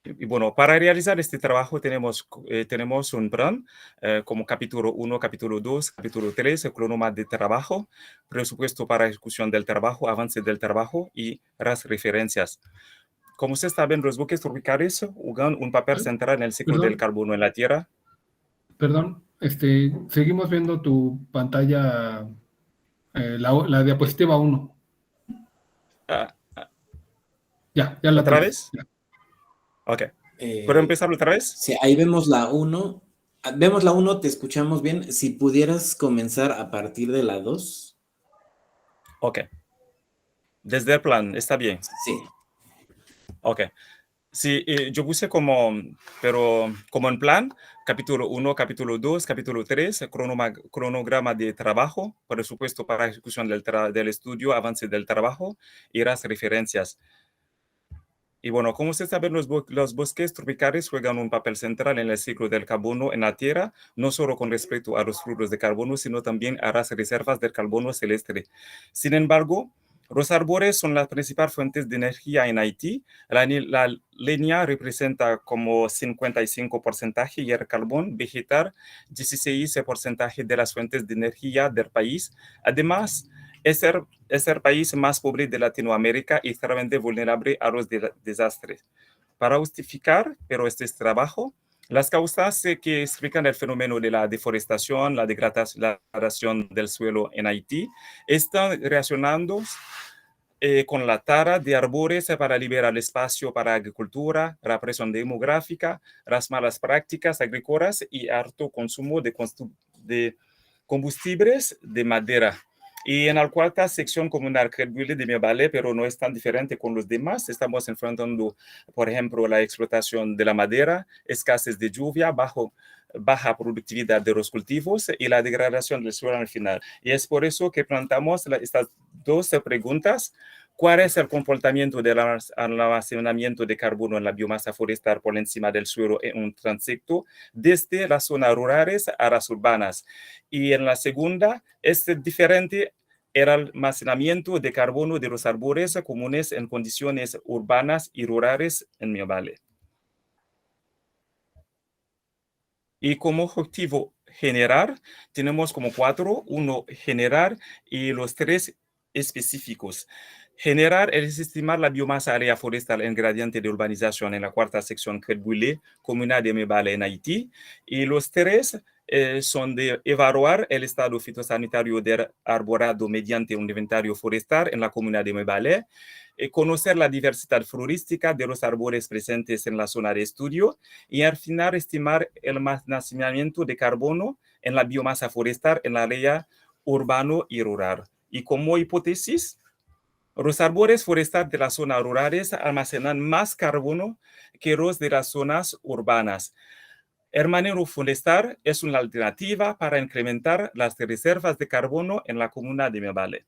Y bueno, para realizar este trabajo tenemos un plan como capítulo 1, capítulo 2, capítulo 3, el cronograma de trabajo, presupuesto para ejecución del trabajo, avance del trabajo y las referencias. Como ustedes saben, los bosques tropicales juegan un papel central en el ciclo del carbono en la Tierra. Perdón, seguimos viendo tu pantalla, la diapositiva 1. Ya la ¿Otra tienes. vez? Ok. ¿Puedo empezar otra vez? Sí, ahí vemos la 1. Vemos la 1, te escuchamos bien. Si pudieras comenzar a partir de la 2. Ok. Desde el plan, está bien. Sí. Ok. Sí, yo puse pero como en plan, capítulo 1, capítulo 2, capítulo 3, cronograma de trabajo, presupuesto para ejecución del estudio, avance del trabajo y las referencias. Y bueno, como usted sabe, los bosques tropicales juegan un papel central en el ciclo del carbono en la Tierra, no solo con respecto a los fluidos de carbono, sino también a las reservas del carbono celeste. Sin embargo, los árboles son las principales fuentes de energía en Haití. La leña representa como 55% y el carbón vegetal 16% de las fuentes de energía del país. Además, es el país más pobre de Latinoamérica y extremadamente vulnerable a los desastres. Para justificar, pero este es trabajo, las causas que explican el fenómeno de la deforestación, la degradación del suelo en Haití, están relacionando con la tala de árboles para liberar espacio para agricultura, la presión demográfica, las malas prácticas agrícolas y alto consumo de combustibles de madera. Y en la cuarta sección comunal Crédbuile de Mirebalais, pero no es tan diferente con los demás. Estamos enfrentando, por ejemplo, la explotación de la madera, escasez de lluvia, baja productividad de los cultivos y la degradación del suelo al final. Y es por eso que planteamos estas dos preguntas. ¿Cuál es el comportamiento del almacenamiento de carbono en la biomasa forestal por encima del suelo en un trayecto desde las zonas rurales a las urbanas? Y en la segunda, es diferente el almacenamiento de carbono de los árboles comunes en condiciones urbanas y rurales en Mirebalais. Y como objetivo general, tenemos como 4, 1 general y los 3 específicos. General es estimar la biomasa área forestal en gradiente de urbanización en la cuarta sección Crédbuile, comuna de Mirebalais en Haití. Y los 3 son de evaluar el estado fitosanitario del arborado mediante un inventario forestal en la comuna de Mirebalais, conocer la diversidad florística de los árboles presentes en la zona de estudio y al final estimar el almacenamiento de carbono en la biomasa forestal en la área urbano y rural. Y como hipótesis, los árboles forestales de las zonas rurales almacenan más carbono que los de las zonas urbanas. El manejo forestal es una alternativa para incrementar las reservas de carbono en la comuna de Mirebalais.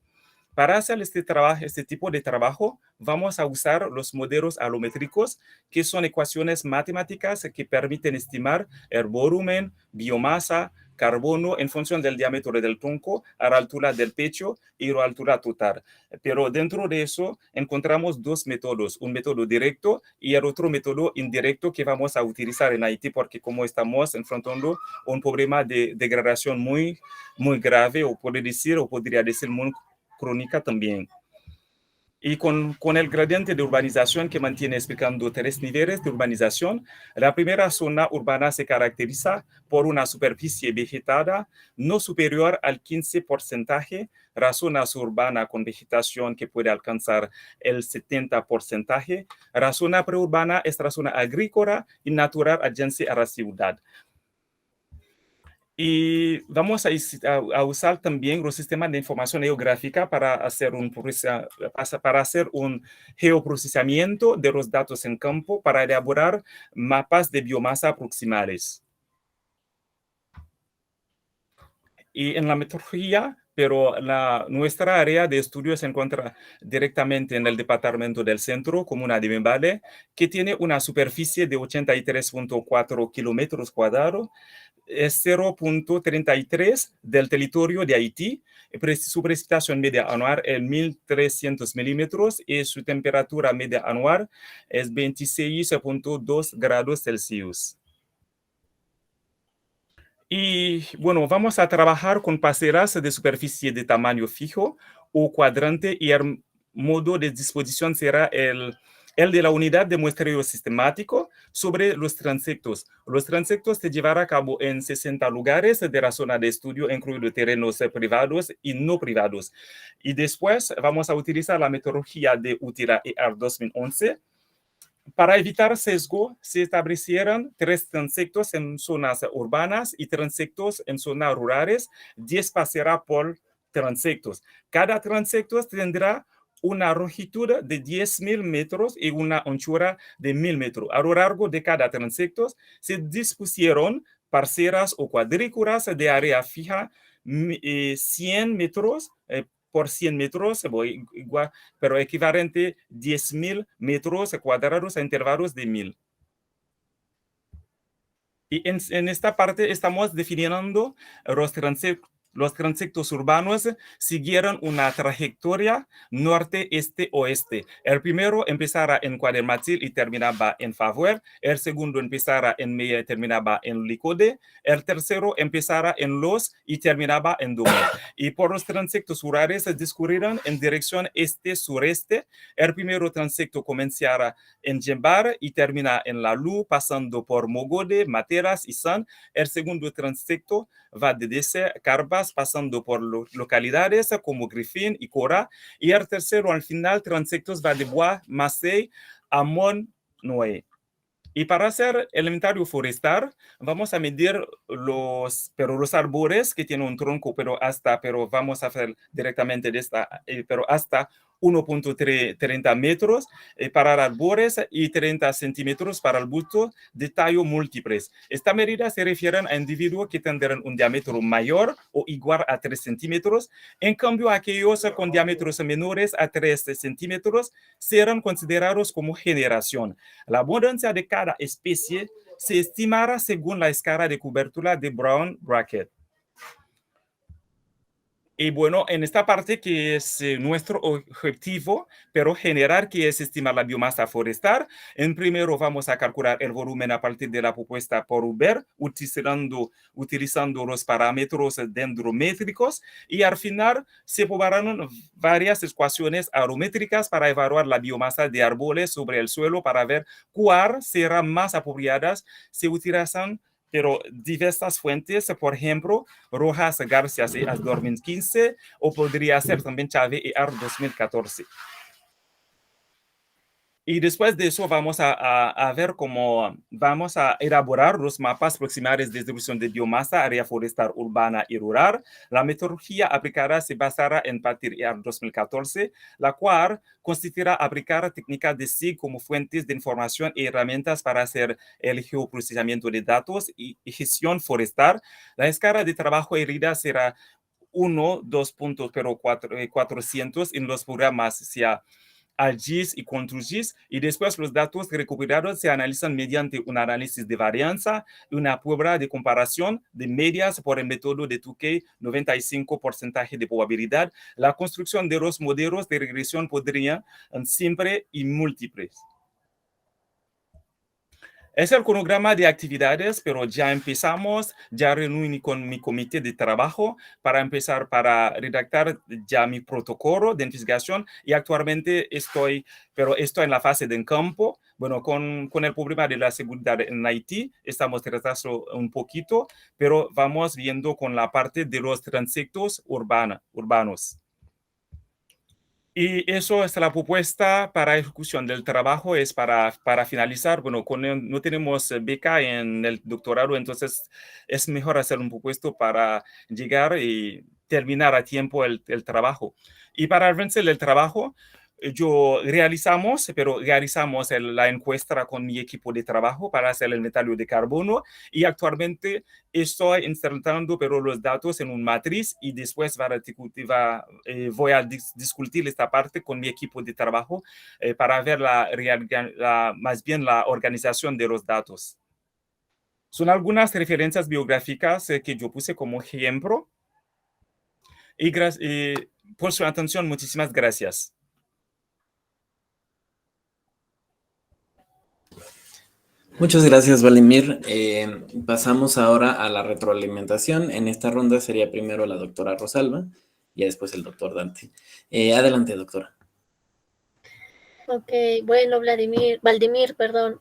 Para hacer este tipo de trabajo, vamos a usar los modelos alométricos, que son ecuaciones matemáticas que permiten estimar el volumen, biomasa, carbono en función del diámetro del tronco, a la altura del pecho y la altura total. Pero dentro de eso encontramos dos métodos, un método directo y el otro método indirecto que vamos a utilizar en Haití porque como estamos enfrentando un problema de degradación muy, muy grave, o podría decir muy crónica también. Y con el gradiente de urbanización que mantiene explicando 3 niveles de urbanización, la primera zona urbana se caracteriza por una superficie vegetada no superior al 15%, la zona suburbana con vegetación que puede alcanzar el 70%, la zona preurbana es la zona agrícola y natural adyacente a la ciudad. Y vamos a usar también los sistemas de información geográfica para hacer un geoprocesamiento de los datos en campo para elaborar mapas de biomasa proximales. Y en la metodología, pero nuestra área de estudio se encuentra directamente en el departamento del centro, comuna de Mirebalais, que tiene una superficie de 83.4 kilómetros cuadrados, es 0.33 del territorio de Haití. Su precipitación media anual es 1.300 milímetros y su temperatura media anual es 26.2 grados Celsius. Y bueno, vamos a trabajar con parcelas de superficie de tamaño fijo o cuadrante y el modo de disposición será el de la unidad de muestreo sistemático sobre los transectos. Los transectos se llevarán a cabo en 60 lugares de la zona de estudio, incluidos terrenos privados y no privados. Y después vamos a utilizar la metodología de UTIRA ER 2011, Para evitar sesgo, se establecieron 3 transectos en zonas urbanas y transectos en zonas rurales. 10 pasará por transectos. Cada transecto tendrá una longitud de 10.000 metros y una anchura de 1.000 metros. A lo largo de cada transecto se dispusieron parcelas o cuadrículas de área fija 100 metros por 100 metros, igual, pero equivalente 10.000 metros cuadrados a intervalos de 1.000. Y en esta parte estamos definiendo los transectos urbanos siguieron una trayectoria norte, este, oeste. El primero empezara en Cuadermatil y terminaba en Favor. El segundo empezara en Mella y terminaba en Licode. El tercero empezara en Los y terminaba en Dumé. Y por los transectos rurales se discurrieron en dirección este-sureste. El primero transecto comenzara en Jembar y termina en La Lu, pasando por Mogode, Materas y San. El segundo transecto va de Dese, Carbas, pasando por localidades como Griffin y Cora. Y el tercero, al final, transectos va de Bois, Marseille, Amon, Noé. Y para hacer el inventario forestal, vamos a medir los árboles que tienen un tronco, pero vamos a hacer directamente de pero hasta 1.30 metros para árboles y 30 centímetros para el busto de tallo múltiples. Esta medida se refiere a individuos que tendrán un diámetro mayor o igual a 3 centímetros. En cambio, aquellos con diámetros menores a 3 centímetros serán considerados como generación. La abundancia de cada especie se estimará según la escala de cobertura de Brown-Brackett. Y bueno, en esta parte que es nuestro objetivo, pero general, que es estimar la biomasa forestal, en primero vamos a calcular el volumen a partir de la propuesta por Uber, utilizando los parámetros dendrométricos, y al final se probarán varias ecuaciones aerométricas para evaluar la biomasa de árboles sobre el suelo para ver cuál será más apropiada. Se utilizan pero diversas fuentes, por ejemplo, Rojas, García y 2015, o podría ser también Chávez y AR 2014. Y después de eso vamos a ver cómo vamos a elaborar los mapas proximales de distribución de biomasa, área forestal urbana y rural. La metodología aplicada se basará en partir de 2014, la cual consistirá aplicar técnicas de SIG como fuentes de información y herramientas para hacer el geoprocesamiento de datos y gestión forestal. La escala de trabajo herida será 1, 2.400 en los programas sea ArcGIS y ControlGIS, y después los datos recuperados se analizan mediante un análisis de varianza y una prueba de comparación de medias por el método de Tukey, 95% de probabilidad. La construcción de los modelos de regresión podría siempre y múltiples. Es el cronograma de actividades, pero ya empezamos, ya reuní con mi comité de trabajo para empezar para redactar ya mi protocolo de investigación, y actualmente estoy en la fase de campo. Bueno, con el problema de la seguridad en Haití, estamos tratando un poquito, pero vamos viendo con la parte de los transectos urbanos. Y eso es la propuesta para ejecución del trabajo, es para finalizar. Bueno, no tenemos beca en el doctorado, entonces es mejor hacer un propuesto para llegar y terminar a tiempo el trabajo. Y para vencer el trabajo, realizamos la encuesta con mi equipo de trabajo para hacer el inventario de carbono, y actualmente estoy insertando los datos en una matriz, y después voy a discutir esta parte con mi equipo de trabajo para ver más bien la organización de los datos. Son algunas referencias biográficas que yo puse como ejemplo, y por su atención, muchísimas gracias. Muchas gracias, Vladimir. Pasamos ahora a la retroalimentación. En esta ronda sería primero la doctora Rosalba y después el doctor Dante. Adelante, doctora. Ok, bueno, Valdimir, perdón.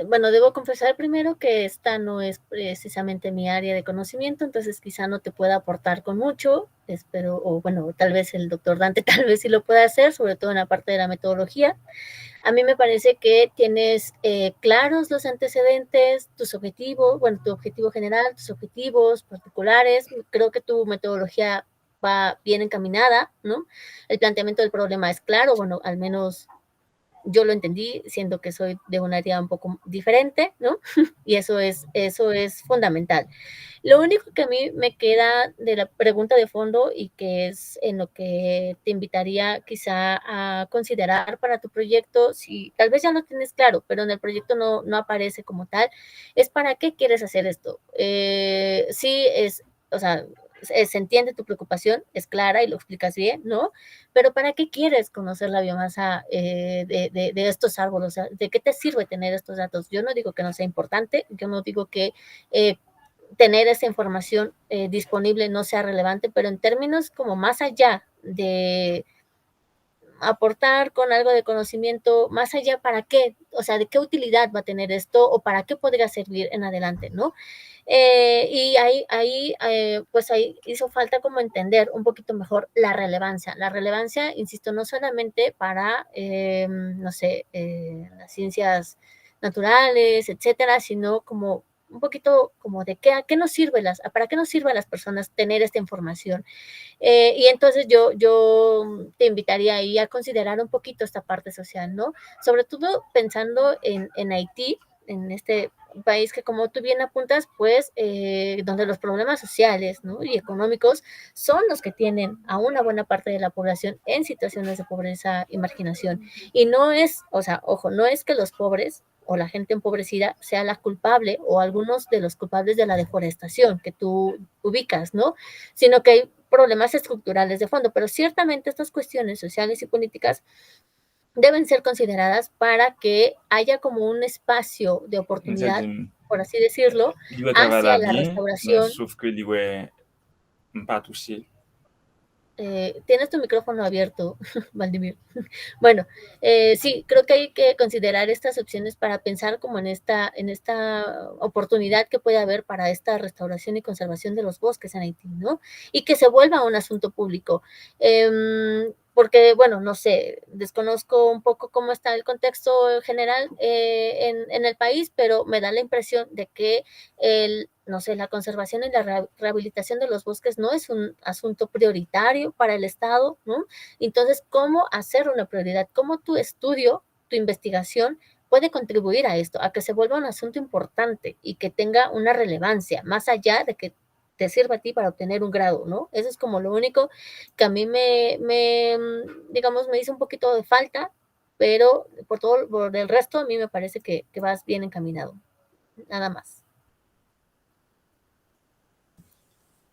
bueno, debo confesar primero que esta no es precisamente mi área de conocimiento, entonces quizá no te pueda aportar con mucho, espero, o bueno, tal vez el doctor Dante tal vez sí lo pueda hacer, sobre todo en la parte de la metodología. A mí me parece que tienes claros los antecedentes, tus objetivos, bueno, tu objetivo general, tus objetivos particulares. Creo que tu metodología va bien encaminada, ¿no? El planteamiento del problema es claro, bueno, al menos yo lo entendí, siendo que soy de un área un poco diferente, ¿no? Y eso es fundamental. Lo único que a mí me queda de la pregunta de fondo y que es en lo que te invitaría quizá a considerar para tu proyecto, si tal vez ya lo tienes claro, pero en el proyecto no aparece como tal, es para qué quieres hacer esto. Sí, o sea, se entiende tu preocupación, es clara y lo explicas bien, ¿no? Pero ¿para qué quieres conocer la biomasa de estos árboles? O sea, ¿de qué te sirve tener estos datos? Yo no digo que no sea importante, yo no digo que tener esa información disponible no sea relevante, pero en términos como más allá de aportar con algo de conocimiento, más allá para qué, o sea, de qué utilidad va a tener esto o para qué podría servir en adelante, ¿no? Y pues ahí hizo falta como entender un poquito mejor la relevancia. La relevancia, insisto, no solamente para, no sé, las ciencias naturales, etcétera, sino como un poquito como de qué, a qué nos sirve para qué nos sirve a las personas tener esta información. Y entonces yo te invitaría ahí a considerar un poquito esta parte social, ¿no? Sobre todo pensando en Haití, en este país que como tú bien apuntas, pues donde los problemas sociales, ¿no? Y económicos son los que tienen a una buena parte de la población en situaciones de pobreza y marginación. Y no es, o sea, ojo, no es que los pobres o la gente empobrecida sea la culpable o algunos de los culpables de la deforestación que tú ubicas, ¿no? Sino que hay problemas estructurales de fondo, pero ciertamente estas cuestiones sociales y políticas deben ser consideradas para que haya como un espacio de oportunidad, por así decirlo, hacia la restauración. Sauf que liwe pas touché. Tienes tu micrófono abierto, Valdimir. Bueno, sí, creo que hay que considerar estas opciones para pensar como en esta oportunidad que puede haber para esta restauración y conservación de los bosques en Haití, ¿no? Y que se vuelva un asunto público. Porque, bueno, no sé, desconozco un poco cómo está el contexto general en el país, pero me da la impresión de que no sé, la conservación y la rehabilitación de los bosques no es un asunto prioritario para el Estado, ¿no? Entonces, ¿cómo hacer una prioridad? ¿Cómo tu estudio, tu investigación puede contribuir a esto, a que se vuelva un asunto importante y que tenga una relevancia, más allá de que te sirva a ti para obtener un grado, ¿no? Eso es como lo único que a mí digamos, me hizo un poquito de falta, pero por el resto, a mí me parece que vas bien encaminado. Nada más.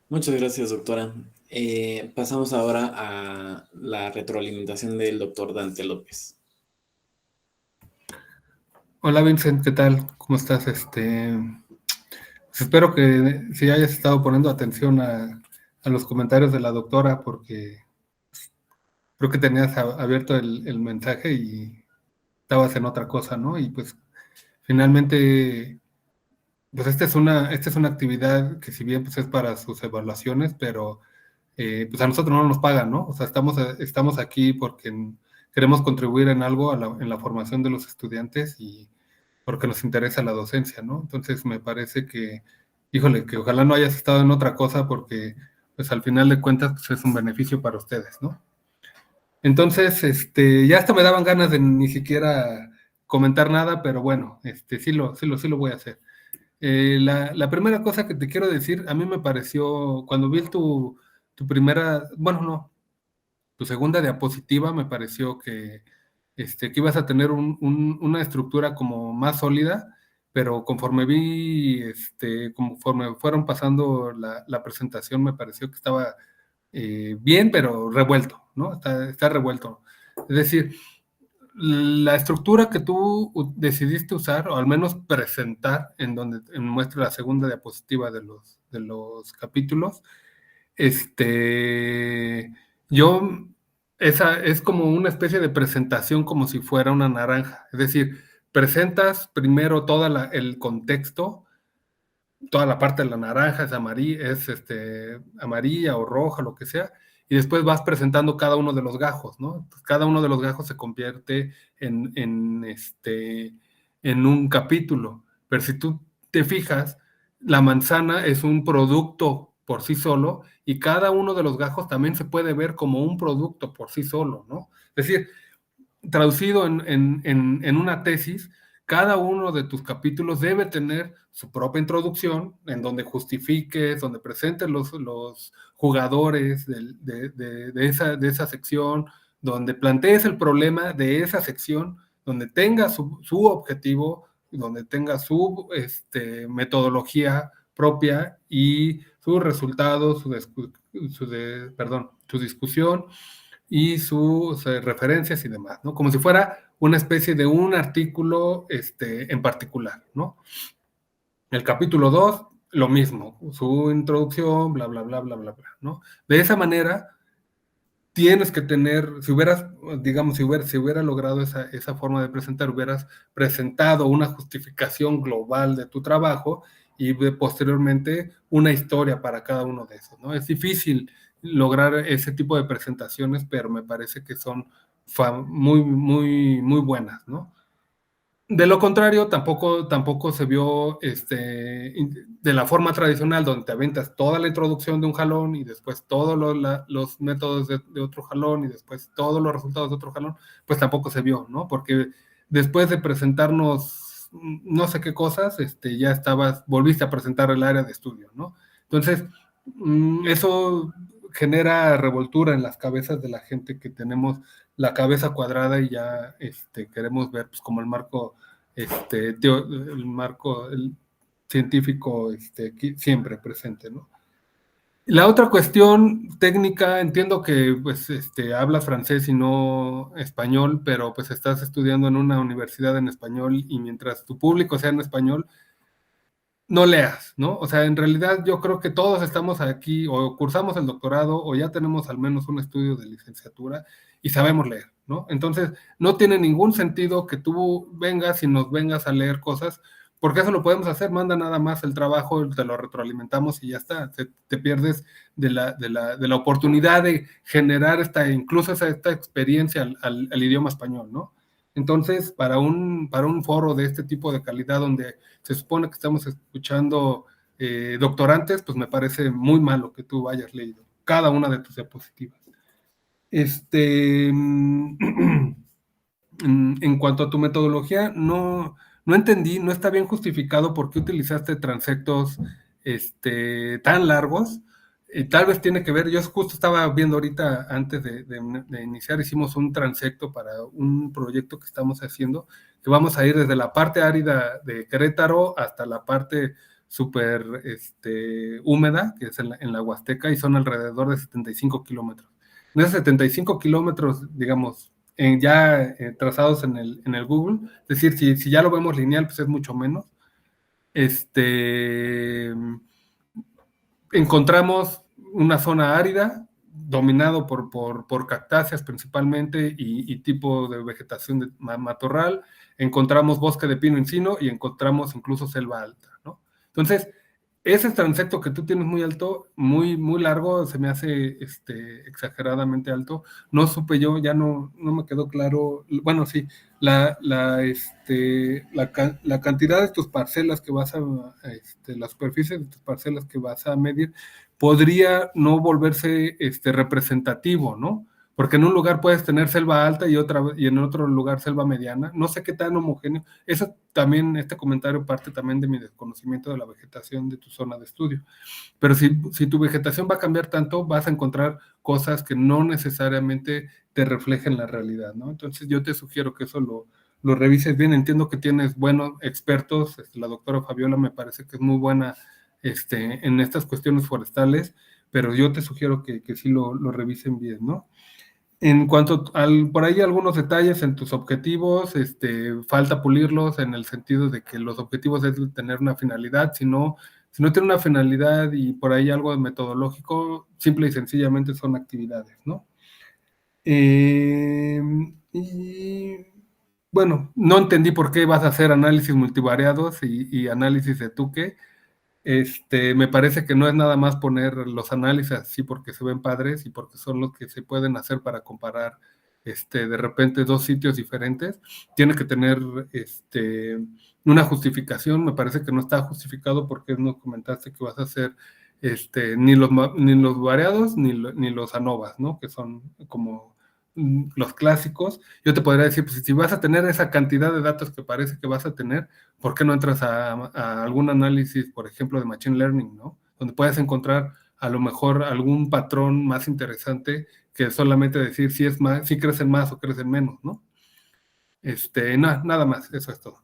Muchas gracias, doctora. Pasamos ahora a la retroalimentación del doctor Dante López. Hola Vincent, ¿qué tal? ¿Cómo estás? Pues espero que sí hayas estado poniendo atención a los comentarios de la doctora, porque creo que tenías abierto el mensaje y estabas en otra cosa, ¿no? Y pues finalmente, pues esta es una actividad que si bien pues es para sus evaluaciones, pero pues a nosotros no nos pagan, ¿no? O sea, estamos aquí porque queremos contribuir en algo en la formación de los estudiantes y porque nos interesa la docencia, ¿no? Entonces me parece que, híjole, que ojalá no hayas estado en otra cosa porque pues al final de cuentas pues, es un beneficio para ustedes, ¿no? Entonces, ya hasta me daban ganas de ni siquiera comentar nada, pero bueno, sí lo voy a hacer. La primera cosa que te quiero decir, a mí me pareció, cuando vi tu primera, bueno, no, tu segunda diapositiva, me pareció que ibas a tener una estructura como más sólida, pero conforme conforme fueron pasando la presentación, me pareció que estaba bien, pero revuelto, ¿no? Está revuelto. Es decir, la estructura que tú decidiste usar, o al menos presentar, en donde muestra la segunda diapositiva de los capítulos, esa es como una especie de presentación como si fuera una naranja. Es decir, presentas primero todo el contexto, toda la parte de la naranja es amarilla o roja, lo que sea, y después vas presentando cada uno de los gajos, ¿no? Cada uno de los gajos se convierte en un capítulo. Pero si tú te fijas, la manzana es un producto por sí solo y cada uno de los gajos también se puede ver como un producto por sí solo, ¿no? Es decir, traducido en una tesis, cada uno de tus capítulos debe tener su propia introducción, en donde justifiques, donde presentes los jugadores de esa sección, donde plantees el problema de esa sección, donde tenga su objetivo, donde tenga su metodología propia y sus resultados, su discusión y sus referencias y demás, ¿no? Como si fuera una especie de un artículo en particular, ¿no? El capítulo 2, lo mismo, su introducción, bla, bla, bla, bla, bla, bla, ¿no? De esa manera, tienes que tener, si hubieras logrado esa forma de presentar, hubieras presentado una justificación global de tu trabajo y posteriormente una historia para cada uno de esos, ¿no? Es difícil lograr ese tipo de presentaciones, pero me parece que son muy, muy, muy buenas, ¿no? De lo contrario, tampoco se vio de la forma tradicional, donde te aventas toda la introducción de un jalón y después todos los métodos de otro jalón y después todos los resultados de otro jalón, pues tampoco se vio, ¿no? Porque después de presentarnos no sé qué cosas, ya volviste a presentar el área de estudio, ¿no? Entonces, eso genera revoltura en las cabezas de la gente que tenemos la cabeza cuadrada y ya queremos ver pues, como el marco el científico siempre presente, ¿no? La otra cuestión técnica, entiendo que pues hablas francés y no español, pero pues estás estudiando en una universidad en español y mientras tu público sea en español, no leas, ¿no? O sea, en realidad yo creo que todos estamos aquí o cursamos el doctorado o ya tenemos al menos un estudio de licenciatura y sabemos leer, ¿no? Entonces, no tiene ningún sentido que tú vengas y nos vengas a leer cosas, porque eso lo podemos hacer, manda nada más el trabajo, te lo retroalimentamos y ya está. Te pierdes de la oportunidad de generar incluso esta experiencia al idioma español, ¿no? Entonces, para un foro de este tipo de calidad donde se supone que estamos escuchando doctorantes, pues me parece muy malo que tú hayas leído cada una de tus diapositivas. En cuanto a tu metodología, no entendí, no está bien justificado por qué utilizaste transectos tan largos. Tal vez tiene que ver, yo justo estaba viendo ahorita, antes de iniciar, hicimos un transecto para un proyecto que estamos haciendo, que vamos a ir desde la parte árida de Querétaro hasta la parte súper húmeda, que es en la Huasteca, y son alrededor de 75 kilómetros. En esos 75 kilómetros, digamos, ya trazados en el Google, es decir, si ya lo vemos lineal, pues es mucho menos. Encontramos una zona árida, dominado por cactáceas principalmente y tipo de vegetación de matorral. Encontramos bosque de pino encino y encontramos incluso selva alta, ¿no? Entonces, ese transecto que tú tienes muy alto, muy, muy largo, se me hace exageradamente alto. No supe yo, ya no me quedó claro. Bueno, sí, la cantidad de tus parcelas que vas la superficie de tus parcelas que vas a medir, podría no volverse representativo, ¿no? Porque en un lugar puedes tener selva alta y en otro lugar selva mediana. No sé qué tan homogéneo. Eso también, este comentario parte también de mi desconocimiento de la vegetación de tu zona de estudio. Pero si tu vegetación va a cambiar tanto, vas a encontrar cosas que no necesariamente te reflejen la realidad, ¿no? Entonces yo te sugiero que eso lo revises bien. Entiendo que tienes buenos expertos. La doctora Fabiola me parece que es muy buena en estas cuestiones forestales, pero yo te sugiero que sí lo revisen bien, ¿no? En cuanto por ahí algunos detalles en tus objetivos, falta pulirlos en el sentido de que los objetivos deben tener una finalidad. Si no tiene una finalidad y por ahí algo metodológico, simple y sencillamente son actividades, ¿no? Y bueno, no entendí por qué vas a hacer análisis multivariados y análisis de Tukey. Me parece que no es nada más poner los análisis así porque se ven padres y porque son los que se pueden hacer para comparar de repente dos sitios diferentes. Tiene que tener una justificación. Me parece que no está justificado porque no comentaste que vas a hacer ni los variados ni los ANOVAs, ¿no? Que son como los clásicos. Yo te podría decir, pues si vas a tener esa cantidad de datos que parece que vas a tener, ¿por qué no entras a algún análisis, por ejemplo, de Machine Learning, ¿no? Donde puedes encontrar a lo mejor algún patrón más interesante que solamente decir si crecen más o crecen menos, ¿no? Nada más, eso es todo.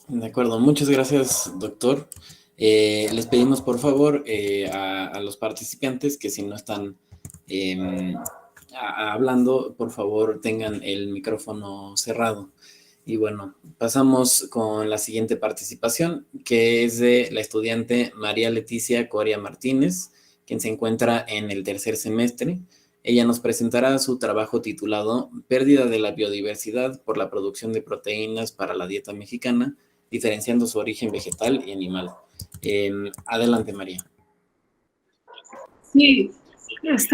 De acuerdo, muchas gracias, doctor. Les pedimos, por favor, a los participantes que si no están hablando, por favor, tengan el micrófono cerrado. Y bueno, pasamos con la siguiente participación, que es de la estudiante María Leticia Coria Martínez, quien se encuentra en el tercer semestre. Ella nos presentará su trabajo titulado Pérdida de la biodiversidad por la producción de proteínas para la dieta mexicana, diferenciando su origen vegetal y animal. Adelante, María. Sí,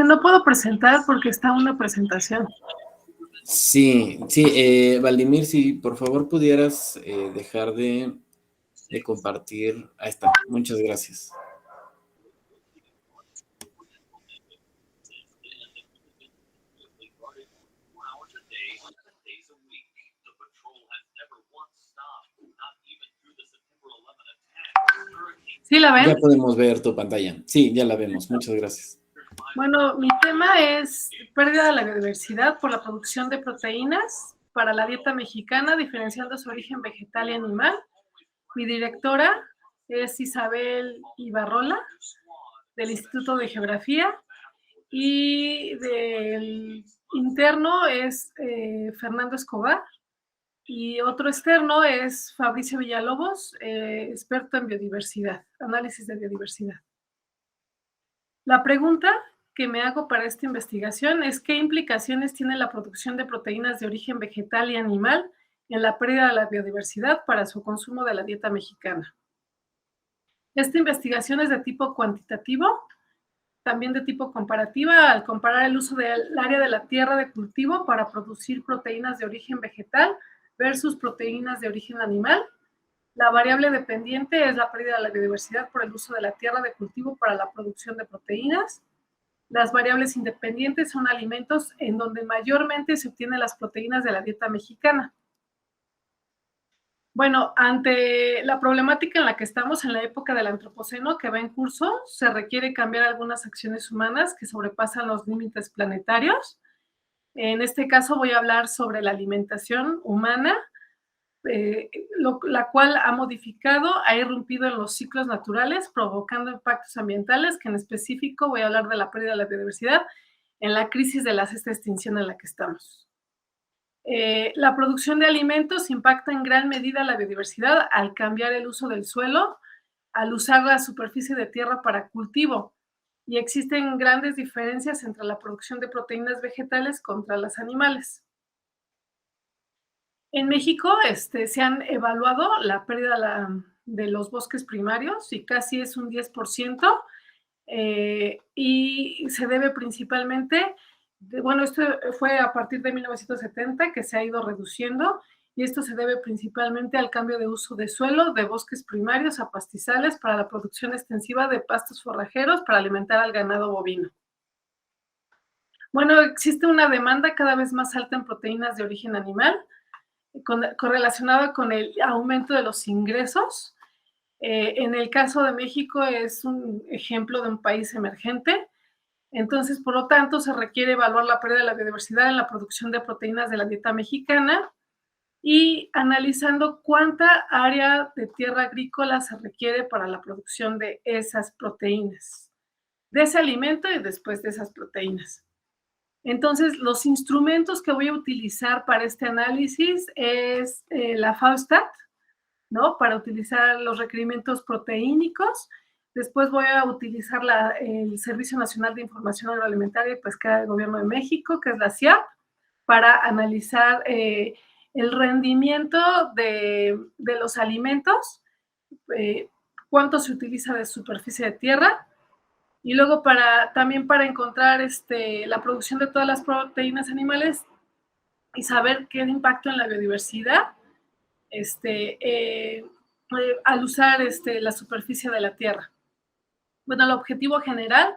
no puedo presentar porque está una presentación. Sí, Valdimir, si por favor pudieras dejar de compartir. Ahí está, muchas gracias. ¿Sí la ven? Ya podemos ver tu pantalla. Sí, ya la vemos. Muchas gracias. Bueno, mi tema es pérdida de la biodiversidad por la producción de proteínas para la dieta mexicana, diferenciando su origen vegetal y animal. Mi directora es Isabel Ibarrola, del Instituto de Geografía, y del interno es Fernando Escobar, y otro externo es Fabricio Villalobos, experto en biodiversidad, análisis de biodiversidad. La pregunta que me hago para esta investigación es qué implicaciones tiene la producción de proteínas de origen vegetal y animal en la pérdida de la biodiversidad para su consumo de la dieta mexicana. Esta investigación es de tipo cuantitativo, también de tipo comparativa, al comparar el uso del área de la tierra de cultivo para producir proteínas de origen vegetal versus proteínas de origen animal. La variable dependiente es la pérdida de la biodiversidad por el uso de la tierra de cultivo para la producción de proteínas. Las variables independientes son alimentos en donde mayormente se obtienen las proteínas de la dieta mexicana. Bueno, ante la problemática en la que estamos en la época del antropoceno que va en curso, se requiere cambiar algunas acciones humanas que sobrepasan los límites planetarios. En este caso voy a hablar sobre la alimentación humana, la cual ha modificado, ha irrumpido en los ciclos naturales, provocando impactos ambientales, que en específico voy a hablar de la pérdida de la biodiversidad en la crisis de la sexta extinción en la que estamos. La producción de alimentos impacta en gran medida la biodiversidad al cambiar el uso del suelo, al usar la superficie de tierra para cultivo, y existen grandes diferencias entre la producción de proteínas vegetales contra las animales. En México se han evaluado la pérdida de los bosques primarios y casi es un 10%, y se debe principalmente, esto fue a partir de 1970 que se ha ido reduciendo, y esto se debe principalmente al cambio de uso de suelo, de bosques primarios a pastizales para la producción extensiva de pastos forrajeros para alimentar al ganado bovino. Bueno, existe una demanda cada vez más alta en proteínas de origen animal, correlacionada con el aumento de los ingresos. En el caso de México es un ejemplo de un país emergente. Entonces, por lo tanto, se requiere evaluar la pérdida de la biodiversidad en la producción de proteínas de la dieta mexicana y analizando cuánta área de tierra agrícola se requiere para la producción de esas proteínas, de ese alimento y después de esas proteínas. Entonces, los instrumentos que voy a utilizar para este análisis es la FAOSTAT, ¿no? Para utilizar los requerimientos proteínicos, Después voy a utilizar el Servicio Nacional de Información Agroalimentaria y Pesquera del Gobierno de México, que es la SIAP, para analizar el rendimiento de los alimentos, cuánto se utiliza de superficie de tierra, y luego también para encontrar la producción de todas las proteínas animales y saber qué impacto en la biodiversidad al usar la superficie de la tierra. Bueno, el objetivo general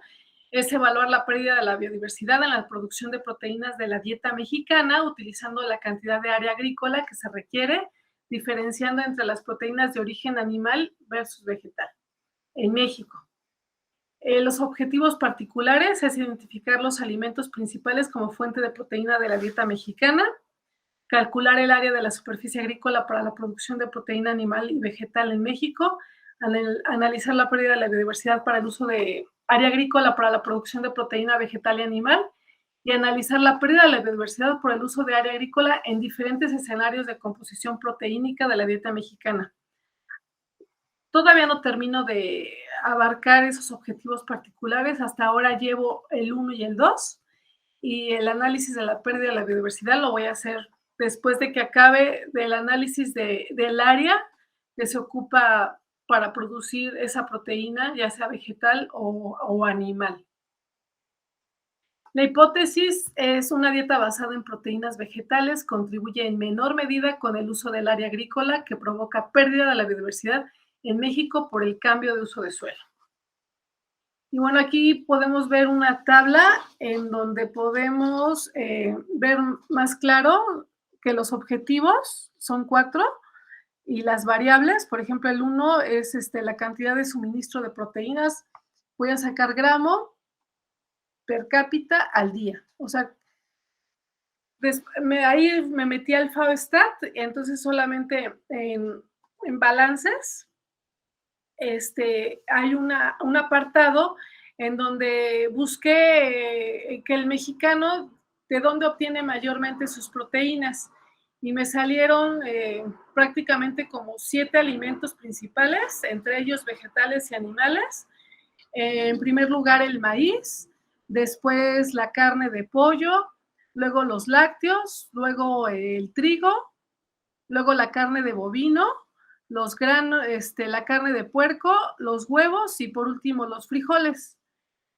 es evaluar la pérdida de la biodiversidad en la producción de proteínas de la dieta mexicana, utilizando la cantidad de área agrícola que se requiere, diferenciando entre las proteínas de origen animal versus vegetal en México. Los objetivos particulares es identificar los alimentos principales como fuente de proteína de la dieta mexicana, calcular el área de la superficie agrícola para la producción de proteína animal y vegetal en México, analizar la pérdida de la biodiversidad para el uso de área agrícola para la producción de proteína vegetal y animal, y analizar la pérdida de la biodiversidad por el uso de área agrícola en diferentes escenarios de composición proteínica de la dieta mexicana. Todavía no termino de abarcar esos objetivos particulares, hasta ahora llevo el 1 y el 2, y el análisis de la pérdida de la biodiversidad lo voy a hacer después de que acabe del análisis del área que se ocupa para producir esa proteína, ya sea vegetal o animal. La hipótesis es una dieta basada en proteínas vegetales, contribuye en menor medida con el uso del área agrícola que provoca pérdida de la biodiversidad en México por el cambio de uso de suelo. Y bueno, aquí podemos ver una tabla en donde podemos ver más claro que los objetivos son 4 y las variables, por ejemplo, el 1 es la cantidad de suministro de proteínas. Voy a sacar gramo per cápita al día. O sea, ahí me metí al FAO-Stat, entonces solamente en balances hay un apartado en donde busqué que el mexicano de dónde obtiene mayormente sus proteínas, y me salieron prácticamente como 7 alimentos principales, entre ellos vegetales y animales. En primer lugar el maíz, después la carne de pollo, luego los lácteos, luego el trigo, luego la carne de bovino, los granos, la carne de puerco, los huevos y por último los frijoles.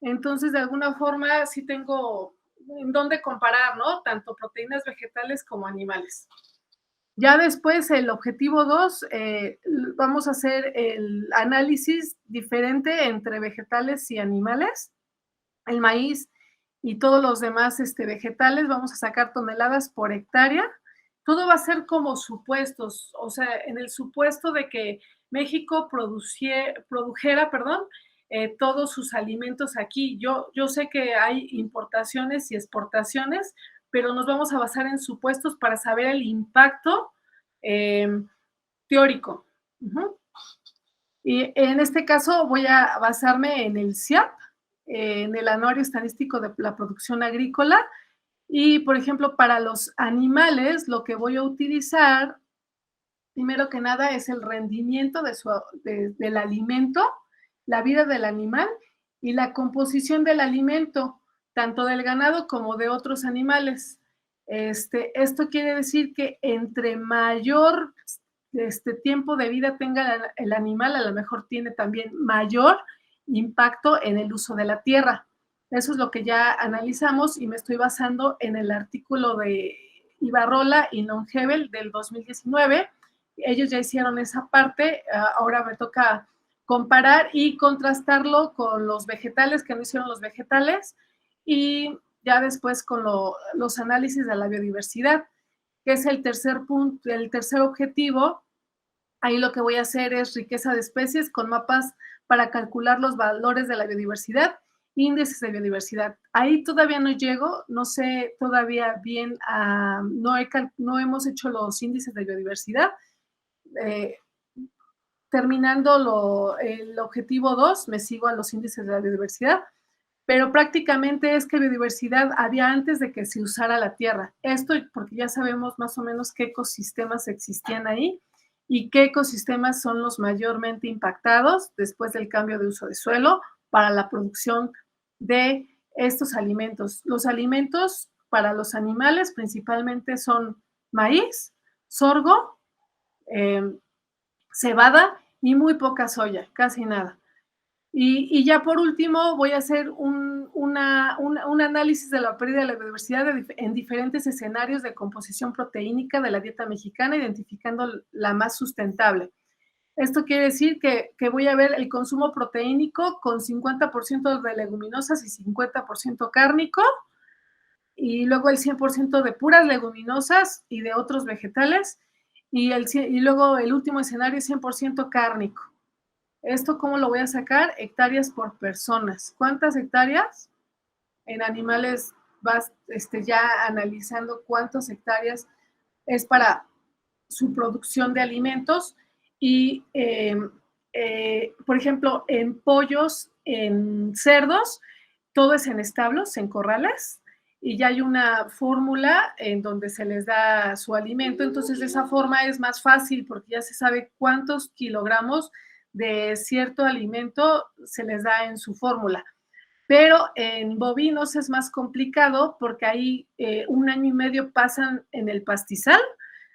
Entonces, de alguna forma sí tengo en dónde comparar, ¿no? Tanto proteínas vegetales como animales. Ya después, el objetivo 2, vamos a hacer el análisis diferente entre vegetales y animales. El maíz y todos los demás vegetales, vamos a sacar toneladas por hectárea. Todo va a ser como supuestos, o sea, en el supuesto de que México produjera todos sus alimentos aquí. Yo sé que hay importaciones y exportaciones, pero nos vamos a basar en supuestos para saber el impacto teórico. Y en este caso voy a basarme en el CIAP, en el Anuario Estadístico de la Producción Agrícola. Y, por ejemplo, para los animales, lo que voy a utilizar, primero que nada, es el rendimiento del alimento, la vida del animal y la composición del alimento, tanto del ganado como de otros animales. Esto quiere decir que entre mayor tiempo de vida tenga el animal, a lo mejor tiene también mayor impacto en el uso de la tierra. Eso es lo que ya analizamos y me estoy basando en el artículo de Ibarrola y Longevel del 2019. Ellos ya hicieron esa parte, ahora me toca comparar y contrastarlo con los vegetales, que no hicieron los vegetales, y ya después con los análisis de la biodiversidad, que es el tercer punto, el tercer objetivo. Ahí lo que voy a hacer es riqueza de especies con mapas para calcular los valores de la biodiversidad, índices de biodiversidad. Ahí todavía no llego, no sé todavía bien, no hemos hecho los índices de biodiversidad. Terminando el objetivo 2, me sigo a los índices de la biodiversidad, pero prácticamente es que biodiversidad había antes de que se usara la tierra. Esto porque ya sabemos más o menos qué ecosistemas existían ahí, y qué ecosistemas son los mayormente impactados después del cambio de uso de suelo para la producción de estos alimentos. Los alimentos para los animales principalmente son maíz, sorgo, cebada y muy poca soya, casi nada. Y ya por último voy a hacer un análisis de la pérdida de la biodiversidad en diferentes escenarios de composición proteínica de la dieta mexicana, identificando la más sustentable. Esto quiere decir que voy a ver el consumo proteínico con 50% de leguminosas y 50% cárnico, y luego el 100% de puras leguminosas y de otros vegetales, y luego el último escenario es 100% cárnico. ¿Esto cómo lo voy a sacar? Hectáreas por personas. ¿Cuántas hectáreas? En animales vas ya analizando cuántas hectáreas es para su producción de alimentos. Y, por ejemplo, en pollos, en cerdos, todo es en establos, en corrales, y ya hay una fórmula en donde se les da su alimento. Entonces, de esa forma es más fácil porque ya se sabe cuántos kilogramos de cierto alimento se les da en su fórmula. Pero en bovinos es más complicado porque ahí 1 año y medio pasan en el pastizal.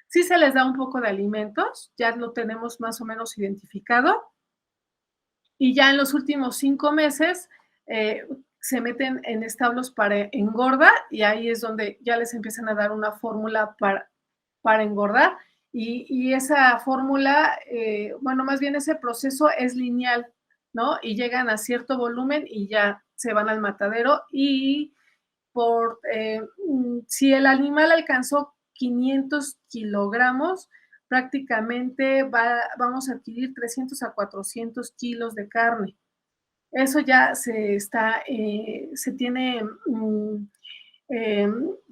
Sí se les da un poco de alimentos, ya lo tenemos más o menos identificado. Y ya en los últimos 5 meses se meten en establos para engorda, y ahí es donde ya les empiezan a dar una fórmula para engordar. Y esa fórmula, bueno, más bien ese proceso es lineal, ¿no? Y llegan a cierto volumen y ya se van al matadero. Y si el animal alcanzó 500 kilogramos, prácticamente vamos a adquirir 300 a 400 kilos de carne. Eso ya se tiene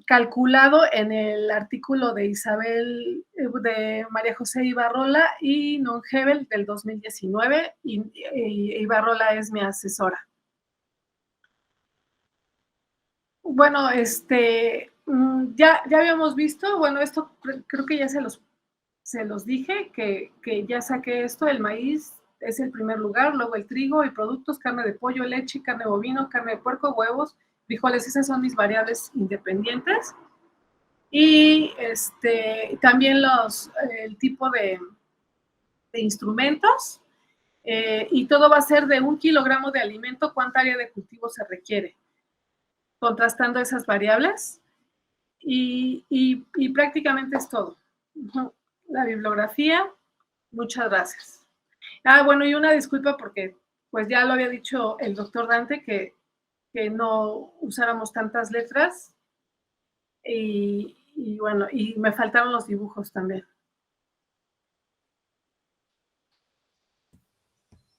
calculado en el artículo de de María José Ibarrola y Nongebel del 2019, y Ibarrola es mi asesora. Bueno, ya habíamos visto, bueno, esto creo que ya se los dije, que ya saqué esto. El maíz es el primer lugar, luego el trigo y productos, carne de pollo, leche, carne de bovino, carne de puerco, huevos, frijoles. Esas son mis variables independientes. Y también el tipo de instrumentos, y todo va a ser de 1 kilogramo de alimento, cuánta área de cultivo se requiere, contrastando esas variables, y prácticamente es todo. La bibliografía, muchas gracias. Bueno, y una disculpa porque pues ya lo había dicho el doctor Dante que no usáramos tantas letras, y bueno, y me faltaron los dibujos también.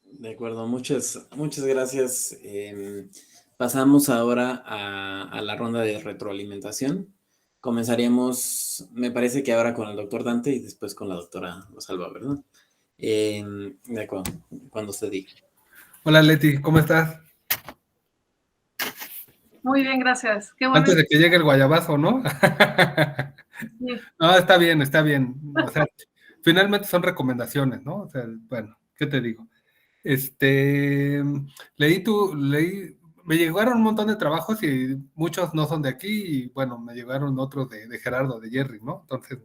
De acuerdo, muchas gracias. Pasamos ahora a la ronda de retroalimentación. Comenzaríamos, me parece que ahora con el doctor Dante y después con la doctora Rosalba, ¿verdad? De acuerdo, cuando usted diga. Hola Leti, ¿cómo estás? Muy bien, gracias. Qué bueno. Antes de que llegue el guayabazo, ¿no? Sí. No, está bien, está bien. O sea, finalmente son recomendaciones, ¿no? O sea, bueno, ¿qué te digo? Me llegaron un montón de trabajos y muchos no son de aquí, y bueno, me llegaron otros de Gerardo, de Jerry, ¿no? Entonces,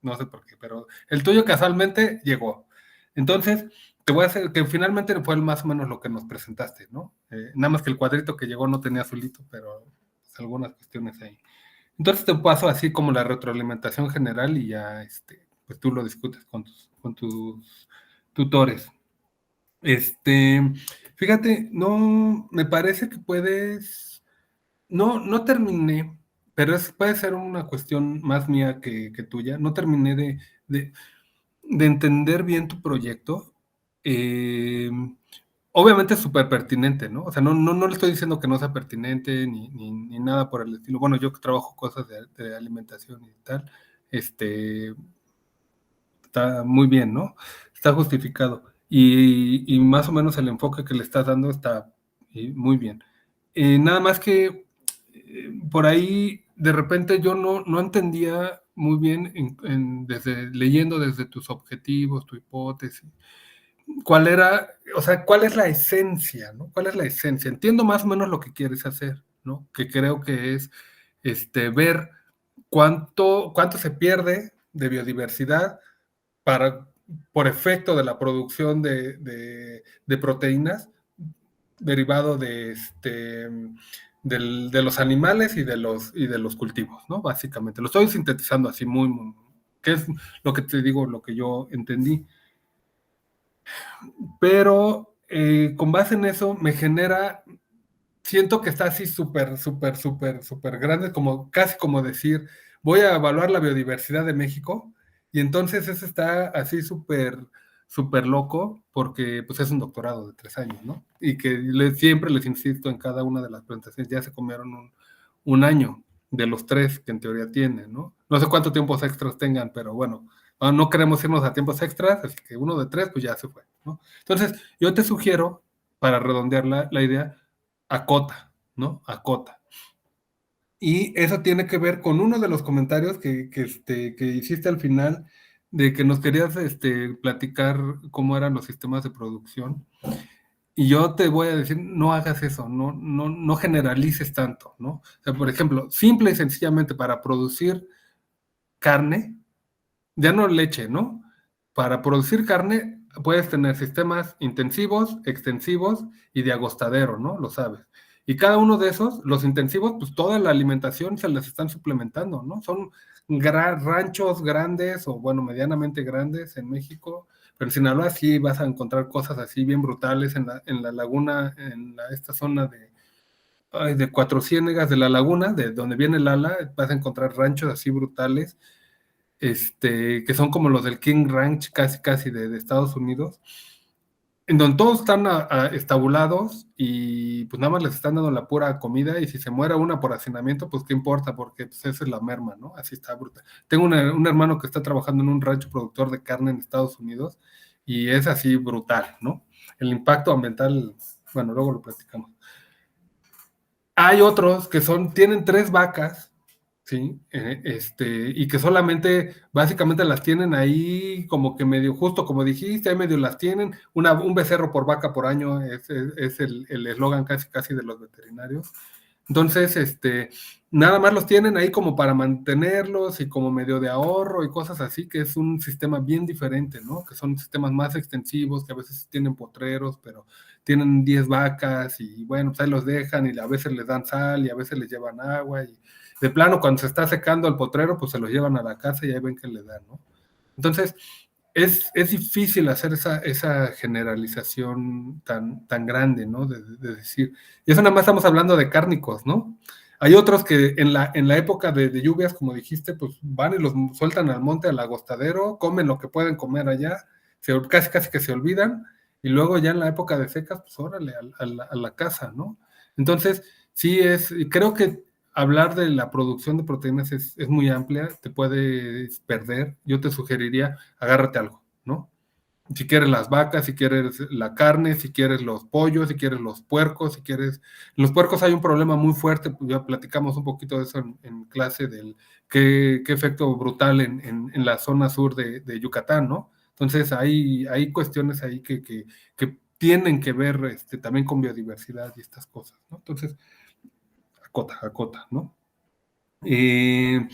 no sé por qué, pero el tuyo casualmente llegó. Entonces, te voy a hacer que finalmente fue más o menos lo que nos presentaste, ¿no? Nada más que el cuadrito que llegó no tenía azulito, pero pues, algunas cuestiones ahí. Entonces te paso así como la retroalimentación general y ya pues tú lo discutes con tus tutores. Fíjate, no, me parece que no terminé, pero puede ser una cuestión más mía que tuya. No terminé de entender bien tu proyecto. Obviamente es súper pertinente, ¿no? O sea, no le estoy diciendo que no sea pertinente ni nada por el estilo. Bueno, yo que trabajo cosas de alimentación y tal, está muy bien, ¿no? Está justificado. Y más o menos el enfoque que le estás dando está muy bien. Nada más que por ahí, de repente yo no entendía muy bien leyendo desde tus objetivos, tu hipótesis, cuál es la esencia, ¿no? ¿Cuál es la esencia? Entiendo más o menos lo que quieres hacer, ¿no? Que creo que es ver cuánto se pierde de biodiversidad por efecto de la producción de proteínas derivado de los animales y de los cultivos, ¿no? Básicamente. Lo estoy sintetizando así que es lo que te digo, lo que yo entendí. Pero con base en eso siento que está así súper grande, casi como decir, voy a evaluar la biodiversidad de México, y entonces eso está así súper loco, porque pues es un doctorado de 3 años, ¿no? Y que siempre les insisto en cada una de las presentaciones, ya se comieron un año de los 3 que en teoría tienen, ¿no? No sé cuántos tiempos extras tengan, pero bueno, no queremos irnos a tiempos extras, así que uno de 3 pues ya se fue, ¿no? Entonces, yo te sugiero, para redondear la idea, acota, ¿no? Acota. Y eso tiene que ver con uno de los comentarios que hiciste al final, de que nos querías platicar cómo eran los sistemas de producción. Y yo te voy a decir, no hagas eso, no generalices tanto, ¿no? O sea, por ejemplo, simple y sencillamente para producir carne, ya no leche, ¿no? Para producir carne puedes tener sistemas intensivos, extensivos y de agostadero, ¿no? Lo sabes. Y cada uno de esos, los intensivos, pues toda la alimentación se les están suplementando, ¿no? Son ranchos grandes o, bueno, medianamente grandes en México, pero en Sinaloa sí vas a encontrar cosas así bien brutales en la laguna, esta zona de Cuatro Ciénegas de la laguna, de donde viene el ala, vas a encontrar ranchos así brutales, que son como los del King Ranch, casi de Estados Unidos, en donde todos están estabulados y pues nada más les están dando la pura comida, y si se muere una por hacinamiento, pues qué importa, porque pues esa es la merma, ¿no? Así está brutal. Tengo un hermano que está trabajando en un rancho productor de carne en Estados Unidos y es así brutal, ¿no? El impacto ambiental, bueno, luego lo platicamos. Hay otros que tienen 3 vacas, ¿sí? Y que solamente, básicamente las tienen ahí como que medio, justo como dijiste, ahí medio las tienen, un becerro por vaca por año es el eslogan casi de los veterinarios. Entonces, nada más los tienen ahí como para mantenerlos y como medio de ahorro y cosas así, que es un sistema bien diferente, ¿no? Que son sistemas más extensivos, que a veces tienen potreros, pero tienen 10 vacas y bueno, pues ahí los dejan y a veces les dan sal y a veces les llevan agua, y de plano cuando se está secando el potrero, pues se los llevan a la casa y ahí ven que le dan, ¿no? Entonces, es difícil hacer esa generalización tan grande, ¿no? De decir, y eso nada más estamos hablando de cárnicos, ¿no? Hay otros que en la época de lluvias, como dijiste, pues van y los sueltan al monte, al agostadero, comen lo que pueden comer allá, casi que se olvidan, y luego ya en la época de secas, pues órale, a la casa, ¿no? Entonces, sí creo que hablar de la producción de proteínas es muy amplia, te puedes perder. Yo te sugeriría, agárrate algo, ¿no? Si quieres las vacas, si quieres la carne, si quieres los pollos, si quieres los puercos, si quieres... En los puercos hay un problema muy fuerte, pues ya platicamos un poquito de eso en clase, del qué efecto brutal en la zona sur de Yucatán, ¿no? Entonces hay cuestiones ahí que tienen que ver también con biodiversidad y estas cosas, ¿no? Entonces, acota, ¿no? Leí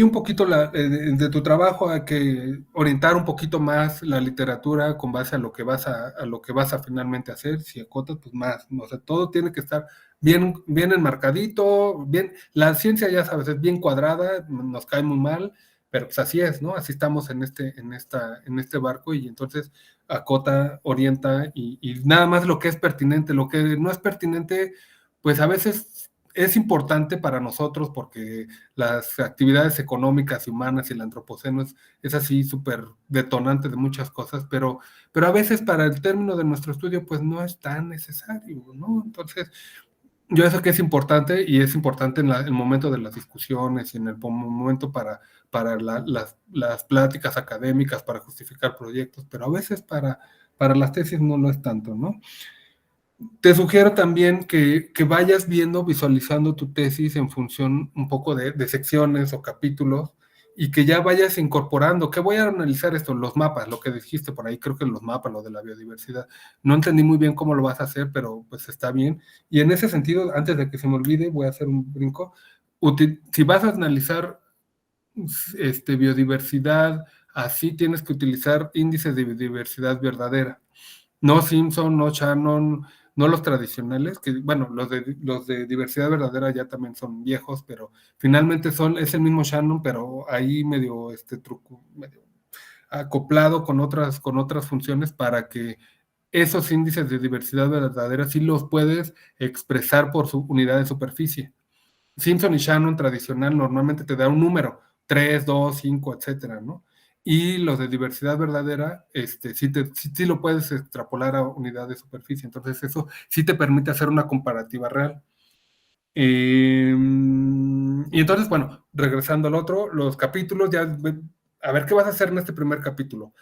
un poquito de tu trabajo, a que orientar un poquito más la literatura con base a lo que vas a finalmente hacer. Si acotas, pues más, ¿no? O sea, todo tiene que estar bien enmarcadito, bien. La ciencia, ya sabes, es bien cuadrada, nos cae muy mal, pero pues así es, ¿no? Así estamos en este barco, y entonces acota, orienta, y nada más lo que es pertinente. Lo que no es pertinente, pues a veces es importante para nosotros porque las actividades económicas y humanas y el antropoceno es así súper detonante de muchas cosas, pero a veces para el término de nuestro estudio pues no es tan necesario, ¿no? Entonces, yo eso que es importante, y es importante en el momento de las discusiones y en el momento para las pláticas académicas, para justificar proyectos, pero a veces para las tesis no lo es tanto, ¿no? Te sugiero también que vayas viendo, visualizando tu tesis en función un poco de secciones o capítulos y que ya vayas incorporando. ¿Qué voy a analizar esto? Los mapas, lo que dijiste por ahí, creo que los mapas, lo de la biodiversidad. No entendí muy bien cómo lo vas a hacer, pero pues está bien. Y en ese sentido, antes de que se me olvide, voy a hacer un brinco. Si vas a analizar biodiversidad, así tienes que utilizar índices de biodiversidad verdadera. No Simpson, no Shannon, no los tradicionales, que bueno, los de diversidad verdadera ya también son viejos, pero finalmente es el mismo Shannon, pero ahí medio truco, medio acoplado con otras funciones para que esos índices de diversidad verdadera sí los puedes expresar por su unidad de superficie. Simpson y Shannon tradicional normalmente te da un número, 3, 2, 5, etcétera, ¿no? Y los de diversidad verdadera, sí lo puedes extrapolar a unidad de superficie. Entonces, eso sí te permite hacer una comparativa real. Y entonces, bueno, regresando al otro, los capítulos, a ver qué vas a hacer en este primer capítulo.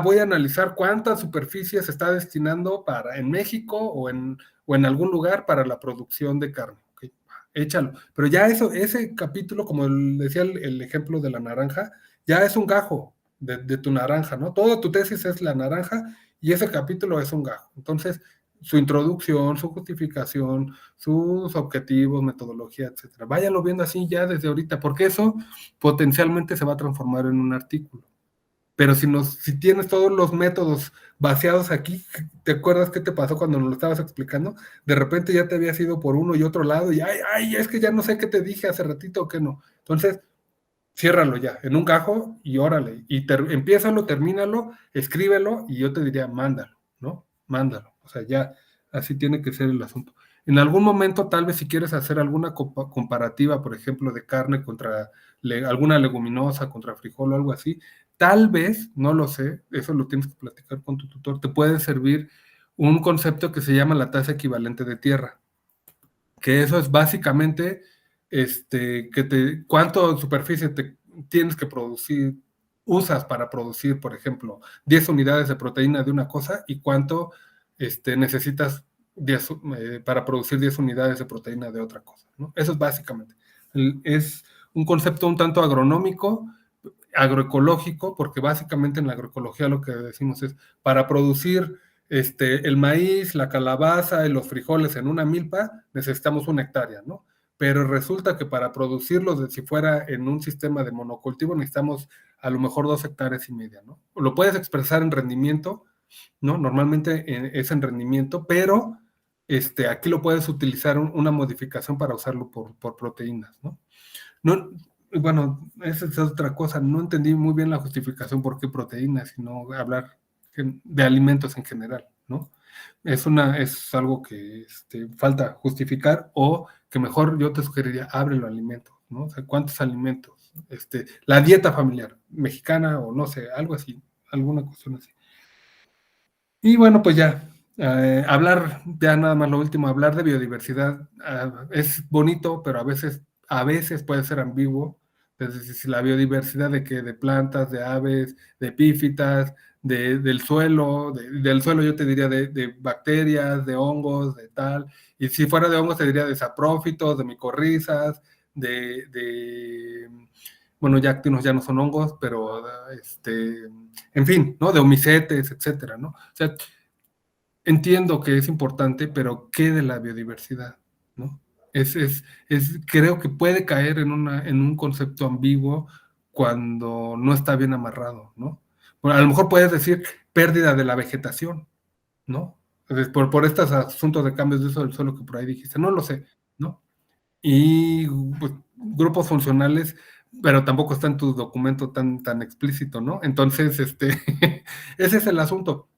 Voy a analizar cuántas superficies se está destinando en México o en algún lugar para la producción de carne. Okay, échalo. Pero ya ese capítulo, como decía el ejemplo de la naranja, ya es un gajo de tu naranja, ¿no? Toda tu tesis es la naranja y ese capítulo es un gajo. Entonces, su introducción, su justificación, sus objetivos, metodología, etcétera. Váyanlo viendo así ya desde ahorita, porque eso potencialmente se va a transformar en un artículo. Pero si tienes todos los métodos vaciados aquí, ¿te acuerdas qué te pasó cuando nos lo estabas explicando? De repente ya te habías ido por uno y otro lado y es que ya no sé qué te dije hace ratito o qué no. Entonces, ciérralo ya, en un gajo y órale. Y empiézalo, termínalo, escríbelo y yo te diría, mándalo, ¿no? Mándalo. O sea, ya, así tiene que ser el asunto. En algún momento, tal vez si quieres hacer alguna comparativa, por ejemplo, de carne contra alguna leguminosa, contra frijol o algo así, tal vez, no lo sé, eso lo tienes que platicar con tu tutor, te puede servir un concepto que se llama la tasa equivalente de tierra, que eso es básicamente cuánto superficie te tienes que producir, usas para producir, por ejemplo, 10 unidades de proteína de una cosa y cuánto necesitas para producir 10 unidades de proteína de otra cosa, ¿no? Eso es básicamente. Es un concepto un tanto agronómico, agroecológico, porque básicamente en la agroecología lo que decimos es, para producir el maíz, la calabaza y los frijoles en una milpa, necesitamos 1 hectárea, ¿no? Pero resulta que para producirlos, si fuera en un sistema de monocultivo, necesitamos a lo mejor 2,5 hectáreas, ¿no? Lo puedes expresar en rendimiento, ¿no? Normalmente es en rendimiento, pero aquí lo puedes utilizar una modificación para usarlo por proteínas, ¿no? No, bueno, esa es otra cosa, no entendí muy bien la justificación por qué proteínas, sino hablar de alimentos en general, ¿no? Es algo que falta justificar, o que mejor yo te sugeriría, ábrelo alimentos, ¿no? O sea, ¿cuántos alimentos? La dieta familiar mexicana, o no sé, algo así, alguna cuestión así. Y bueno, pues ya, ya nada más lo último, hablar de biodiversidad es bonito, pero a veces puede ser ambiguo. Entonces, si la biodiversidad de plantas, de aves, de epífitas, del suelo, del suelo yo te diría de bacterias, de hongos, de tal, y si fuera de hongos te diría de saprófitos, de micorrizas, bueno, ya actinos ya no son hongos, pero en fin, ¿no? De omicetes, etcétera, ¿no? O sea, entiendo que es importante, pero ¿qué de la biodiversidad? ¿No? Creo que puede caer en un concepto ambiguo cuando no está bien amarrado, ¿no? Bueno, a lo mejor puedes decir pérdida de la vegetación, ¿no? Entonces, por estos asuntos de cambios de uso del suelo que por ahí dijiste, no lo sé, ¿no? Y pues, grupos funcionales, pero tampoco está en tu documento tan explícito, ¿no? Entonces, ese es el asunto.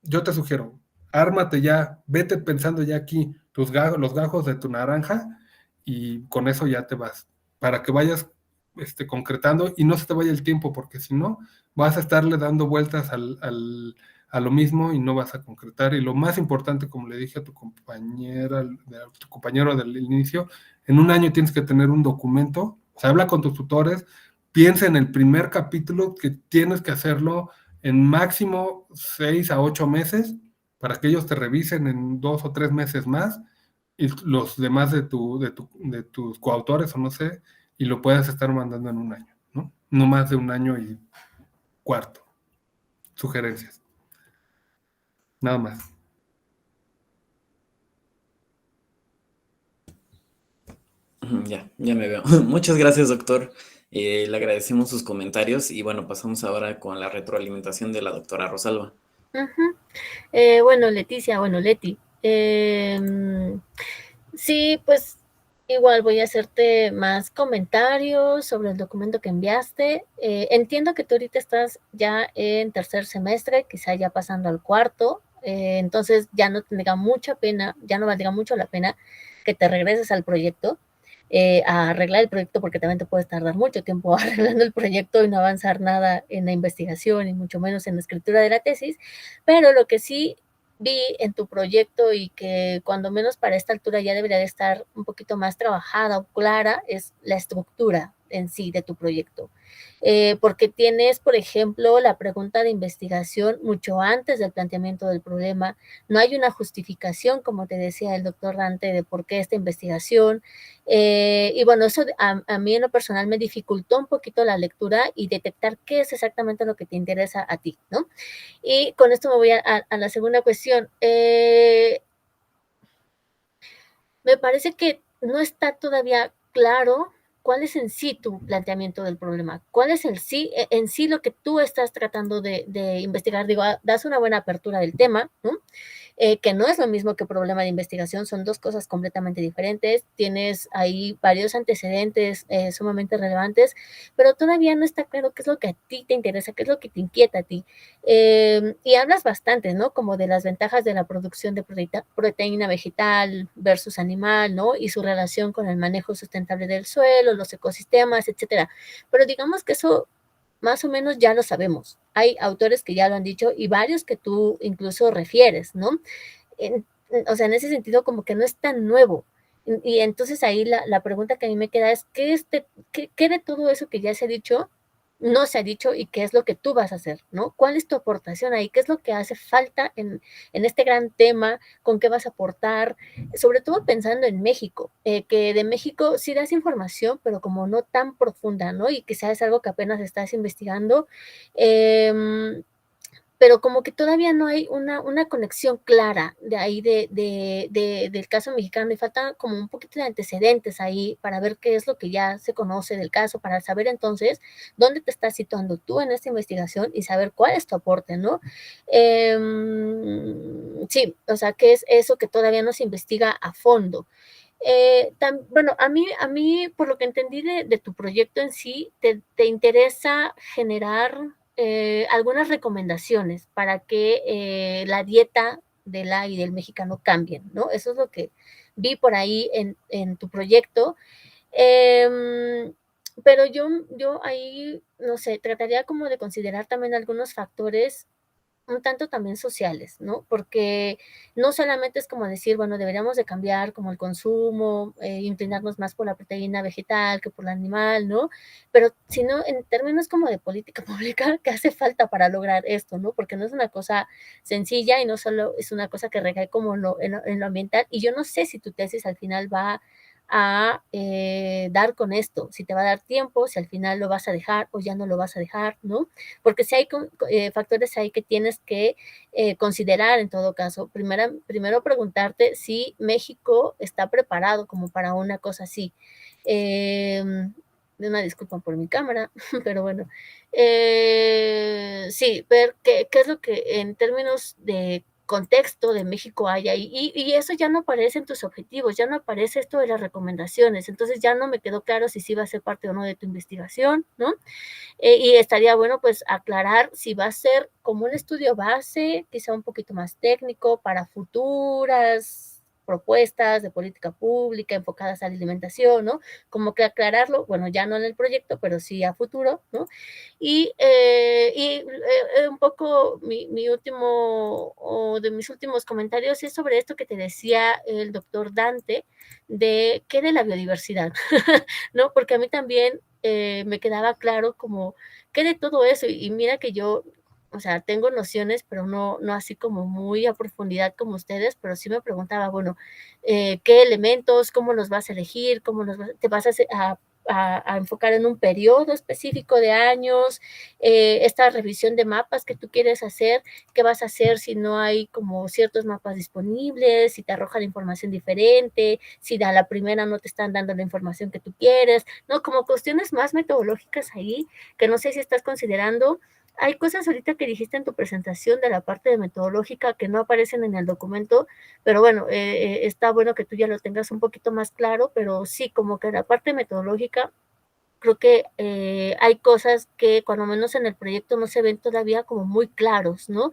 Yo te sugiero, ármate ya, vete pensando ya aquí los gajos de tu naranja y con eso ya te vas, para que vayas concretando y no se te vaya el tiempo, porque si no, vas a estarle dando vueltas a lo mismo y no vas a concretar. Y lo más importante, como le dije a tu compañero del inicio, en un año tienes que tener un documento, o sea, habla con tus tutores, piensa en el primer capítulo, que tienes que hacerlo en máximo 6 a 8 meses, para que ellos te revisen en 2 o 3 meses más y los demás de tus coautores o no sé, y lo puedas estar mandando en 1 año, ¿no? No más de 1 año y cuarto. Sugerencias. Nada más. Ya me veo. Muchas gracias, doctor. Le agradecemos sus comentarios y bueno, pasamos ahora con la retroalimentación de la doctora Rosalba. Bueno, Leticia, Leti. Sí, pues igual voy a hacerte más comentarios sobre el documento que enviaste. Entiendo que tú ahorita estás ya en 3er semestre, quizá ya pasando al 4º, entonces ya no tendría mucha pena, ya no valdría mucho la pena que te regreses al proyecto, a arreglar el proyecto, porque también te puedes tardar mucho tiempo arreglando el proyecto y no avanzar nada en la investigación y mucho menos en la escritura de la tesis, pero lo que sí vi en tu proyecto y que cuando menos para esta altura ya debería de estar un poquito más trabajada o clara es la estructura en sí de tu proyecto. Porque tienes, por ejemplo, la pregunta de investigación mucho antes del planteamiento del problema. No hay una justificación, como te decía el doctor Dante, de por qué esta investigación. Y bueno, eso a mí en lo personal me dificultó un poquito la lectura y detectar qué es exactamente lo que te interesa a ti, ¿no? Y con esto me voy a la segunda cuestión. Me parece que no está todavía claro cuál es en sí tu planteamiento del problema, cuál es en sí lo que tú estás tratando de investigar. Digo, das una buena apertura del tema, ¿no? Que no es lo mismo que problema de investigación, son 2 cosas completamente diferentes. Tienes ahí varios antecedentes sumamente relevantes, pero todavía no está claro qué es lo que a ti te interesa, qué es lo que te inquieta a ti. Y hablas bastante, ¿no? Como de las ventajas de la producción de proteína vegetal versus animal, ¿no? Y su relación con el manejo sustentable del suelo, los ecosistemas, etcétera. Pero digamos que eso más o menos ya lo sabemos. Hay autores que ya lo han dicho y varios que tú incluso refieres, ¿no? O sea, en ese sentido como que no es tan nuevo. Y entonces ahí la pregunta que a mí me queda es, ¿qué de todo eso que ya se ha dicho no se ha dicho y qué es lo que tú vas a hacer, ¿no? ¿Cuál es tu aportación ahí? ¿Qué es lo que hace falta en este gran tema? ¿Con qué vas a aportar? Sobre todo pensando en México, que de México sí das información, pero como no tan profunda, ¿no? Y quizás es algo que apenas estás investigando. Pero como que todavía no hay una conexión clara de ahí del caso mexicano y falta como un poquito de antecedentes ahí para ver qué es lo que ya se conoce del caso, para saber entonces dónde te estás situando tú en esta investigación y saber cuál es tu aporte, ¿no? Sí, o sea, ¿qué es eso que todavía no se investiga a fondo? Bueno, a mí, por lo que entendí de tu proyecto en sí, te interesa generar algunas recomendaciones para que la dieta de la y del mexicano cambien, ¿no? Eso es lo que vi por ahí en tu proyecto. Pero yo ahí, no sé, trataría como de considerar también algunos factores un tanto también sociales, ¿no? Porque no solamente es como decir, bueno, deberíamos de cambiar como el consumo, inclinarnos más por la proteína vegetal que por la animal, ¿no? Pero sino en términos como de política pública, ¿qué hace falta para lograr esto, no? Porque no es una cosa sencilla y no solo es una cosa que recae como en lo ambiental. Y yo no sé si tu tesis al final va a dar con esto, si te va a dar tiempo, si al final lo vas a dejar o ya no lo vas a dejar, ¿no? Porque si hay factores ahí que tienes que considerar en todo caso. Primero preguntarte si México está preparado como para una cosa así. Una disculpa por mi cámara, pero bueno. Sí, ver qué es lo que en términos de contexto de México hay ahí, y eso ya no aparece en tus objetivos, ya no aparece esto de las recomendaciones, entonces ya no me quedó claro si sí va a ser parte o no de tu investigación, ¿no? Y estaría bueno pues aclarar si va a ser como un estudio base, quizá un poquito más técnico para futuras propuestas de política pública enfocadas a la alimentación, ¿no? Como que aclararlo, bueno, ya no en el proyecto, pero sí a futuro, ¿no? Y un poco mi último, o de mis últimos comentarios es sobre esto que te decía el doctor Dante, de qué de la biodiversidad, ¿no? Porque a mí también me quedaba claro como qué de todo eso, y mira que yo o sea, tengo nociones, pero no así como muy a profundidad como ustedes, pero sí me preguntaba, bueno, ¿qué elementos, cómo los vas a elegir, te vas a enfocar en un periodo específico de años, esta revisión de mapas que tú quieres hacer, qué vas a hacer si no hay como ciertos mapas disponibles, si te arrojan información diferente, si a la primera no te están dando la información que tú quieres, ¿no? Como cuestiones más metodológicas ahí, que no sé si estás considerando. Hay cosas ahorita que dijiste en tu presentación de la parte de metodológica que no aparecen en el documento, pero bueno, está bueno que tú ya lo tengas un poquito más claro, pero sí, como que la parte metodológica, creo que hay cosas que cuando menos en el proyecto no se ven todavía como muy claros, ¿no?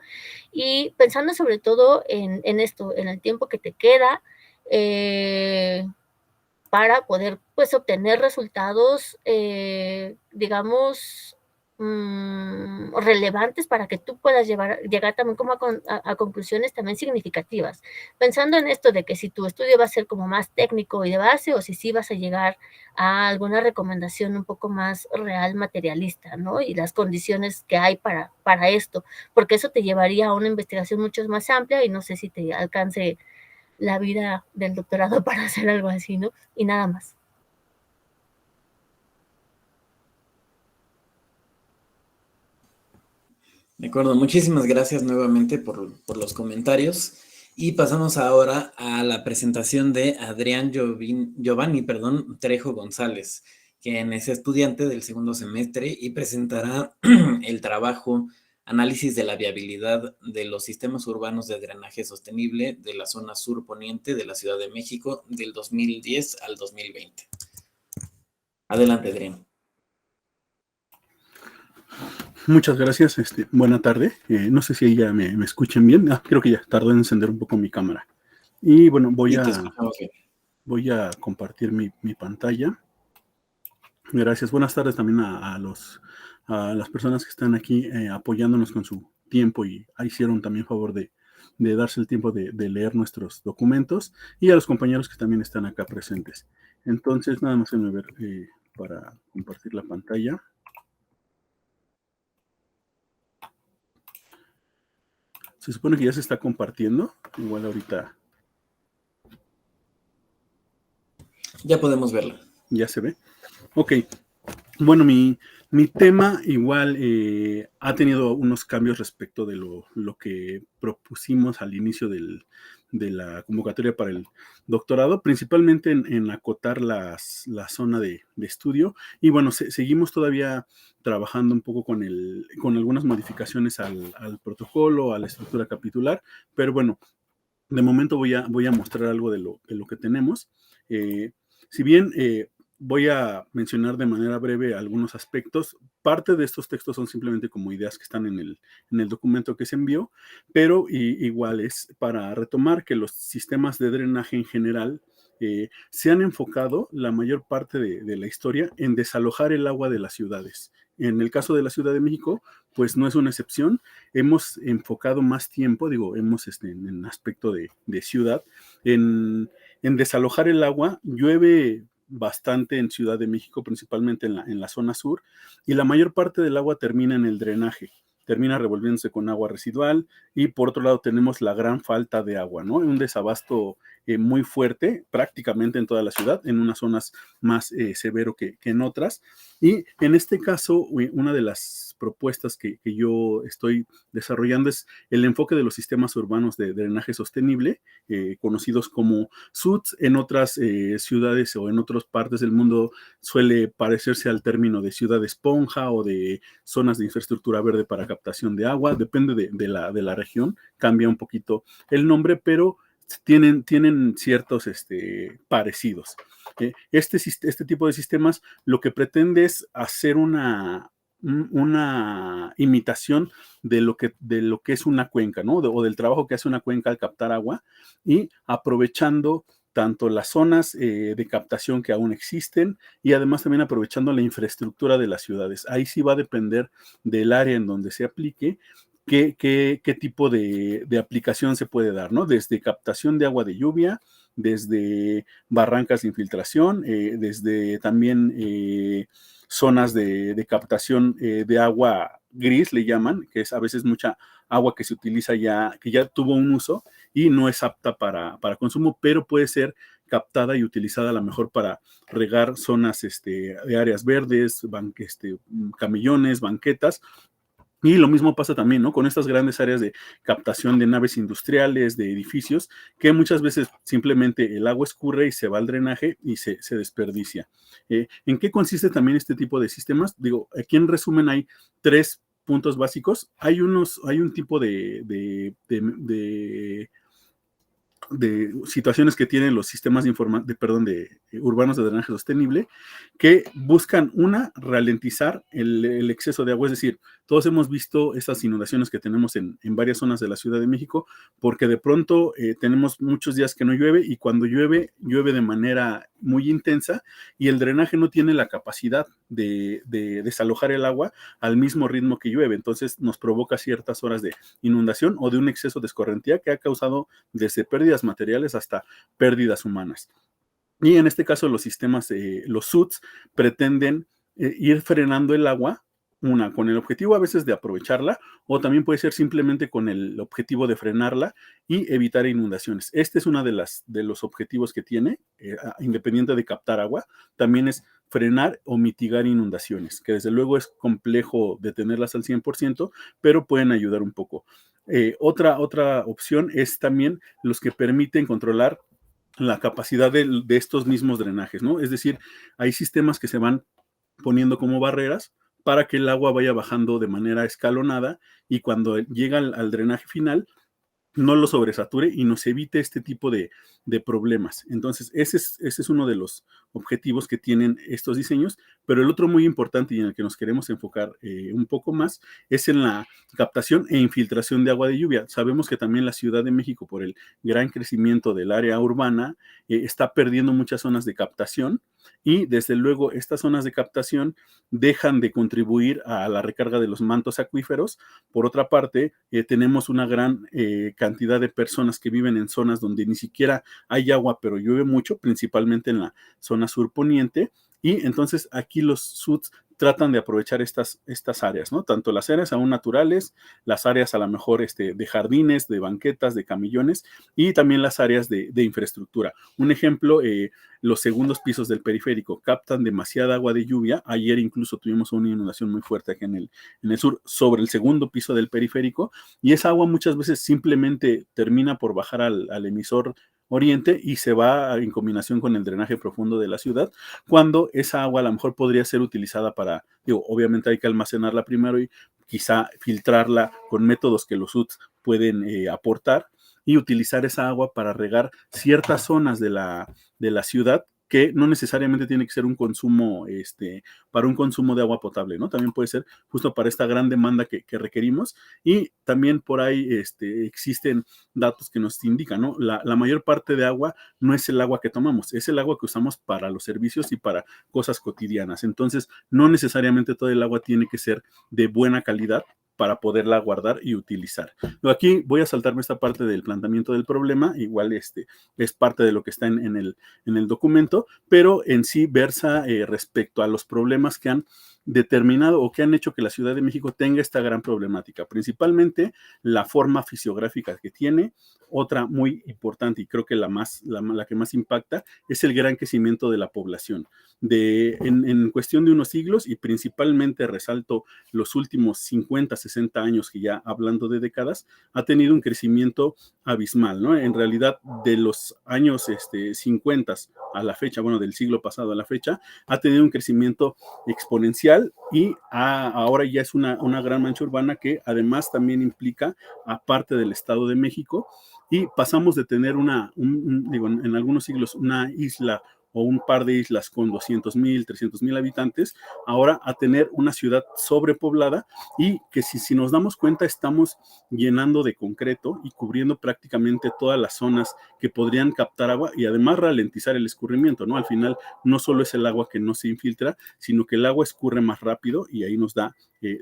Y pensando sobre todo en esto, en el tiempo que te queda, para poder pues obtener resultados, digamos, relevantes para que tú puedas llegar también como a conclusiones también significativas. Pensando en esto de que si tu estudio va a ser como más técnico y de base o si sí vas a llegar a alguna recomendación un poco más real, materialista, ¿no? Y las condiciones que hay para esto, porque eso te llevaría a una investigación mucho más amplia y no sé si te alcance la vida del doctorado para hacer algo así, ¿no? Y nada más. De acuerdo, muchísimas gracias nuevamente por los comentarios. Y pasamos ahora a la presentación de Adrián Giovanni Trejo González, quien es estudiante del segundo semestre y presentará el trabajo Análisis de la viabilidad de los sistemas urbanos de drenaje sostenible de la zona sur poniente de la Ciudad de México del 2010 al 2020. Adelante, Adrián. Muchas gracias. Buena tarde. No sé si ahí ya me escuchen bien. Creo que ya tardó en encender un poco mi cámara. Y bueno, voy a compartir mi pantalla. Gracias. Buenas tardes también a las personas que están aquí apoyándonos con su tiempo y hicieron también favor de darse el tiempo de leer nuestros documentos, y a los compañeros que también están acá presentes. Entonces, nada más déjenme ver para compartir la pantalla. Se supone que ya se está compartiendo. Igual ahorita. Ya podemos verla. ¿Ya se ve? Ok. Bueno, mi tema igual ha tenido unos cambios respecto de lo que propusimos al inicio de la convocatoria para el doctorado, principalmente en acotar la zona de estudio. Y bueno, seguimos todavía trabajando un poco con algunas modificaciones al protocolo, a la estructura capitular, pero bueno, de momento voy a mostrar algo de lo que tenemos. Si bien voy a mencionar de manera breve algunos aspectos, parte de estos textos son simplemente como ideas que están en el documento que se envió, pero igual es para retomar que los sistemas de drenaje en general se han enfocado la mayor parte de la historia en desalojar el agua de las ciudades. En el caso de la Ciudad de México, pues no es una excepción. Hemos enfocado más tiempo, en aspecto de ciudad, en desalojar el agua. Llueve bastante en Ciudad de México, principalmente en la zona sur, y la mayor parte del agua termina en el drenaje, termina revolviéndose con agua residual, y por otro lado tenemos la gran falta de agua, ¿no? Un desabasto muy fuerte prácticamente en toda la ciudad, en unas zonas más severo que en otras. Y en este caso, una de las propuestas que yo estoy desarrollando es el enfoque de los sistemas urbanos de drenaje sostenible, conocidos como SUDS. En otras ciudades o en otras partes del mundo suele parecerse al término de ciudad esponja o de zonas de infraestructura verde para captación de agua. Depende de la región, cambia un poquito el nombre, pero tienen ciertos parecidos. Este tipo de sistemas lo que pretende es hacer una imitación de lo que es una cuenca, ¿no? O del trabajo que hace una cuenca al captar agua, y aprovechando tanto las zonas de captación que aún existen, y además también aprovechando la infraestructura de las ciudades. Ahí sí va a depender del área en donde se aplique qué tipo de aplicación se puede dar, ¿no? Desde captación de agua de lluvia, desde barrancas de infiltración, desde también zonas de captación de agua gris, le llaman, que es a veces mucha agua que se utiliza ya, que ya tuvo un uso y no es apta para consumo, pero puede ser captada y utilizada a lo mejor para regar zonas de áreas verdes, camellones, banquetas. Y lo mismo pasa también, ¿no? Con estas grandes áreas de captación de naves industriales, de edificios, que muchas veces simplemente el agua escurre y se va al drenaje y se desperdicia. ¿En qué consiste también este tipo de sistemas? Digo, aquí en resumen hay 3 puntos básicos. Hay un tipo de situaciones que tienen los sistemas urbanos de drenaje sostenible, que buscan, ralentizar el exceso de agua. Es decir, todos hemos visto esas inundaciones que tenemos en varias zonas de la Ciudad de México, porque de pronto tenemos muchos días que no llueve, y cuando llueve de manera muy intensa, y el drenaje no tiene la capacidad de desalojar el agua al mismo ritmo que llueve. Entonces nos provoca ciertas horas de inundación o de un exceso de escorrentía que ha causado desde pérdidas materiales hasta pérdidas humanas. Y en este caso los sistemas, los SUTS, pretenden ir frenando el agua, con el objetivo a veces de aprovecharla, o también puede ser simplemente con el objetivo de frenarla y evitar inundaciones. Este es uno de los objetivos que tiene, independiente de captar agua, también es frenar o mitigar inundaciones, que desde luego es complejo detenerlas al 100%, pero pueden ayudar un poco. Otra opción es también los que permiten controlar la capacidad de estos mismos drenajes, ¿no? Es decir, hay sistemas que se van poniendo como barreras para que el agua vaya bajando de manera escalonada, y cuando llega al drenaje final no lo sobresature y nos evite este tipo de problemas. Entonces, ese es uno de los objetivos que tienen estos diseños, pero el otro muy importante y en el que nos queremos enfocar un poco más es en la captación e infiltración de agua de lluvia. Sabemos que también la Ciudad de México, por el gran crecimiento del área urbana, está perdiendo muchas zonas de captación, y desde luego estas zonas de captación dejan de contribuir a la recarga de los mantos acuíferos. Por otra parte, tenemos una gran cantidad de personas que viven en zonas donde ni siquiera hay agua, pero llueve mucho, principalmente en la zona surponiente, y entonces aquí los SUTS tratan de aprovechar estas áreas, ¿no? Tanto las áreas aún naturales, las áreas a lo mejor de jardines, de banquetas, de camellones, y también las áreas de infraestructura. Un ejemplo, los segundos pisos del periférico captan demasiada agua de lluvia. Ayer incluso tuvimos una inundación muy fuerte aquí en el sur, sobre el segundo piso del periférico, y esa agua muchas veces simplemente termina por bajar al emisor oriente y se va en combinación con el drenaje profundo de la ciudad, cuando esa agua a lo mejor podría ser utilizada para, obviamente hay que almacenarla primero y quizá filtrarla con métodos que los SUTS pueden aportar, y utilizar esa agua para regar ciertas zonas de la ciudad, que no necesariamente tiene que ser un consumo, para un consumo de agua potable, ¿no? También puede ser justo para esta gran demanda que requerimos, y también por ahí existen datos que nos indican, ¿no? La mayor parte de agua no es el agua que tomamos, es el agua que usamos para los servicios y para cosas cotidianas. Entonces, no necesariamente todo el agua tiene que ser de buena calidad para poderla guardar y utilizar. Aquí voy a saltarme esta parte del planteamiento del problema, igual es parte de lo que está en el documento, pero en sí versa respecto a los problemas que han determinado o que han hecho que la Ciudad de México tenga esta gran problemática, principalmente la forma fisiográfica que tiene. Otra muy importante, y creo que la que más impacta, es el gran crecimiento de la población. En cuestión de unos siglos, y principalmente resalto los últimos 50, 60 años, que ya hablando de décadas, ha tenido un crecimiento abismal, ¿no? En realidad, de los años 50 a la fecha, bueno, del siglo pasado a la fecha, ha tenido un crecimiento exponencial, y ahora ya es una gran mancha urbana que además también implica, aparte del Estado de México, y pasamos de tener en algunos siglos una isla o un par de islas con 200,000, 300,000 habitantes, ahora a tener una ciudad sobrepoblada, y que si nos damos cuenta estamos llenando de concreto y cubriendo prácticamente todas las zonas que podrían captar agua y además ralentizar el escurrimiento, ¿no? Al final no solo es el agua que no se infiltra, sino que el agua escurre más rápido y ahí nos da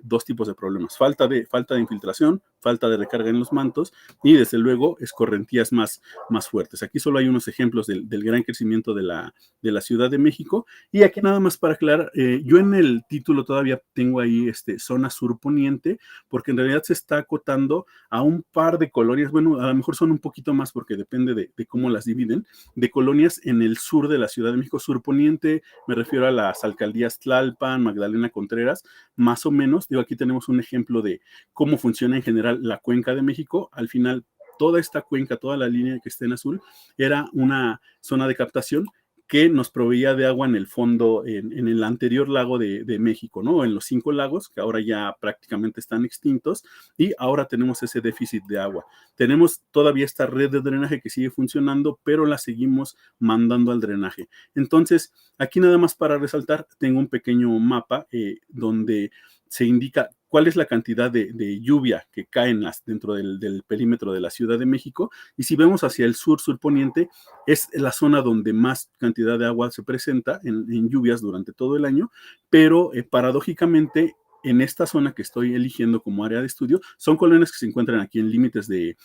dos tipos de problemas: falta de infiltración, falta de recarga en los mantos y desde luego escorrentías más fuertes. Aquí solo hay unos ejemplos del gran crecimiento de la Ciudad de México. Y aquí nada más para aclarar, yo en el título todavía tengo ahí zona surponiente, porque en realidad se está acotando a un par de colonias, bueno, a lo mejor son un poquito más porque depende de cómo las dividen, de colonias en el sur de la Ciudad de México. Surponiente me refiero a las alcaldías Tlalpan, Magdalena Contreras, más o menos. Digo, aquí tenemos un ejemplo de cómo funciona en general la Cuenca de México. Al final, toda esta cuenca, toda la línea que está en azul, era una zona de captación que nos proveía de agua en el fondo, en el anterior lago de México, ¿no? En los 5 lagos, que ahora ya prácticamente están extintos, y ahora tenemos ese déficit de agua. Tenemos todavía esta red de drenaje que sigue funcionando, pero la seguimos mandando al drenaje. Entonces, aquí nada más para resaltar, tengo un pequeño mapa donde se indica cuál es la cantidad de lluvia que cae dentro del perímetro de la Ciudad de México. Y si vemos hacia el surponiente, es la zona donde más cantidad de agua se presenta en lluvias durante todo el año, pero paradójicamente, en esta zona que estoy eligiendo como área de estudio, son colonias que se encuentran aquí en límites de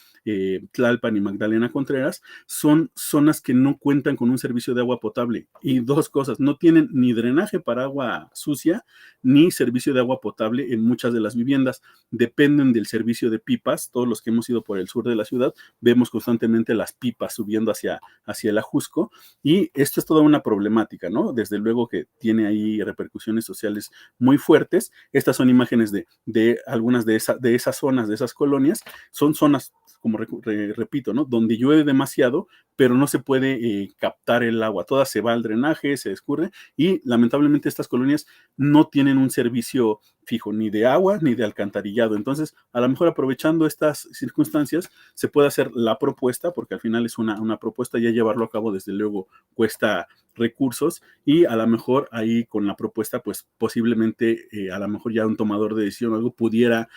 Tlalpan y Magdalena Contreras. Son zonas que no cuentan con un servicio de agua potable. Y dos cosas: no tienen ni drenaje para agua sucia, ni servicio de agua potable en muchas de las viviendas. Dependen del servicio de pipas. Todos los que hemos ido por el sur de la ciudad, vemos constantemente las pipas subiendo hacia el Ajusco. Y esto es toda una problemática, ¿no? Desde luego que tiene ahí repercusiones sociales muy fuertes. Estas son imágenes de algunas de esas zonas, de esas colonias. Son zonas, como repito, ¿no? Donde llueve demasiado, pero no se puede captar el agua. Toda se va al drenaje, se escurre, y lamentablemente estas colonias no tienen un servicio fijo ni de agua ni de alcantarillado. Entonces, a lo mejor aprovechando estas circunstancias, se puede hacer la propuesta, porque al final es una propuesta, ya llevarlo a cabo desde luego cuesta recursos, y a lo mejor ahí con la propuesta, pues posiblemente a lo mejor ya un tomador de decisión o algo pudiera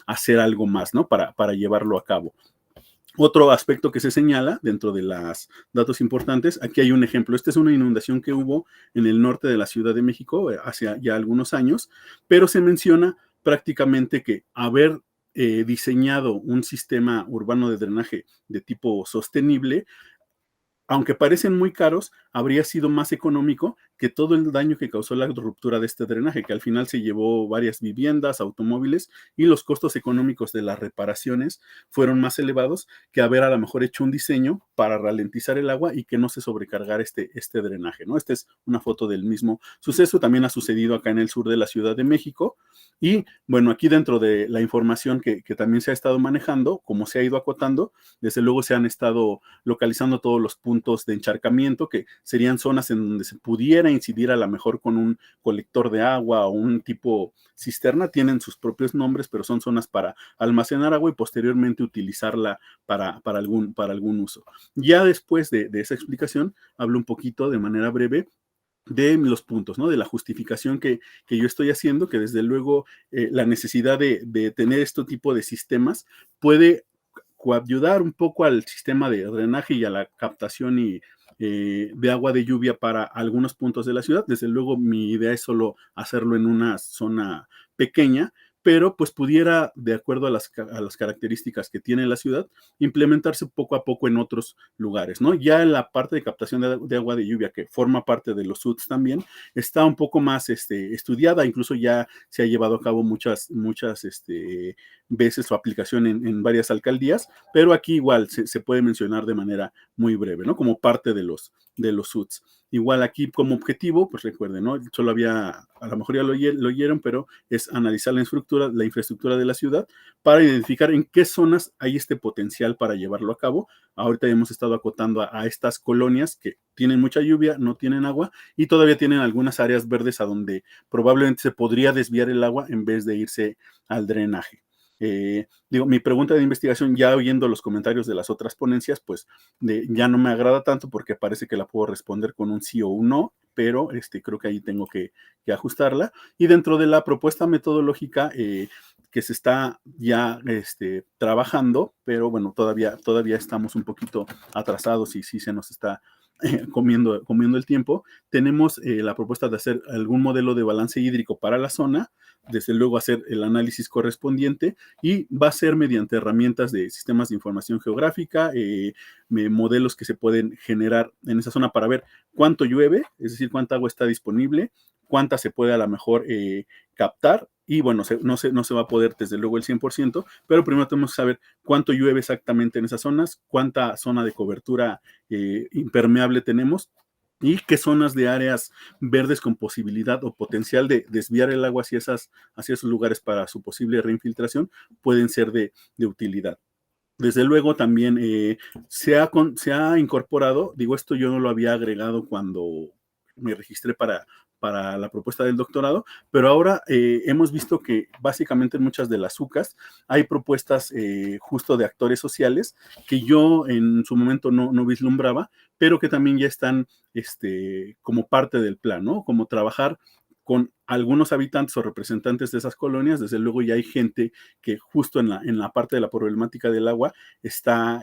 hacer algo más, ¿no? Para llevarlo a cabo. Otro aspecto que se señala dentro de los datos importantes, aquí hay un ejemplo. Esta es una inundación que hubo en el norte de la Ciudad de México hace ya algunos años, pero se menciona prácticamente que haber diseñado un sistema urbano de drenaje de tipo sostenible, aunque parecen muy caros, habría sido más económico que todo el daño que causó la ruptura de este drenaje, que al final se llevó varias viviendas, automóviles, y los costos económicos de las reparaciones fueron más elevados que haber a lo mejor hecho un diseño para ralentizar el agua y que no se sobrecargara este drenaje, ¿no? Esta es una foto del mismo suceso. También ha sucedido acá en el sur de la Ciudad de México. Y bueno, aquí dentro de la información que también se ha estado manejando, como se ha ido acotando, desde luego se han estado localizando todos los puntos de encharcamiento, que serían zonas en donde se pudiera incidir a lo mejor con un colector de agua o un tipo cisterna. Tienen sus propios nombres, pero son zonas para almacenar agua y posteriormente utilizarla para algún uso. Ya después de esa explicación, hablo un poquito de manera breve de los puntos, ¿no? De la justificación que yo estoy haciendo, que desde luego la necesidad de tener este tipo de sistemas puede coayudar un poco al sistema de drenaje y a la captación de agua de lluvia para algunos puntos de la ciudad. Desde luego mi idea es solo hacerlo en una zona pequeña, pero pues pudiera, de acuerdo a las características que tiene la ciudad, implementarse poco a poco en otros lugares, ¿no? Ya en la parte de captación de agua de lluvia, que forma parte de los SUTs también, está un poco más estudiada. Incluso ya se ha llevado a cabo muchas veces su aplicación en varias alcaldías, pero aquí igual se puede mencionar de manera muy breve, ¿no? Como parte de los SUTs. Igual aquí como objetivo, pues recuerden, ¿no? Solo había, a lo mejor ya lo oyeron, pero es analizar la infraestructura de la ciudad para identificar en qué zonas hay este potencial para llevarlo a cabo. Ahorita hemos estado acotando a estas colonias que tienen mucha lluvia, no tienen agua, y todavía tienen algunas áreas verdes a donde probablemente se podría desviar el agua en vez de irse al drenaje. Mi pregunta de investigación, ya oyendo los comentarios de las otras ponencias, pues ya no me agrada tanto, porque parece que la puedo responder con un sí o un no, pero creo que ahí tengo que ajustarla. Y dentro de la propuesta metodológica que se está ya trabajando, pero bueno, todavía estamos un poquito atrasados y sí se nos está comiendo el tiempo, tenemos la propuesta de hacer algún modelo de balance hídrico para la zona, desde luego hacer el análisis correspondiente, y va a ser mediante herramientas de sistemas de información geográfica, modelos que se pueden generar en esa zona para ver cuánto llueve, es decir, cuánta agua está disponible, cuánta se puede a lo mejor captar, y bueno, no se va a poder desde luego el 100%, pero primero tenemos que saber cuánto llueve exactamente en esas zonas, cuánta zona de cobertura impermeable tenemos, y qué zonas de áreas verdes con posibilidad o potencial de desviar el agua hacia esos lugares para su posible reinfiltración pueden ser de utilidad. Desde luego también se ha incorporado, digo, esto yo no lo había agregado cuando me registré para la propuesta del doctorado, pero ahora hemos visto que básicamente en muchas de las UCAs hay propuestas justo de actores sociales que yo en su momento no vislumbraba, pero que también ya están como parte del plan, ¿no? Como trabajar con algunos habitantes o representantes de esas colonias. Desde luego ya hay gente que justo en la parte de la problemática del agua está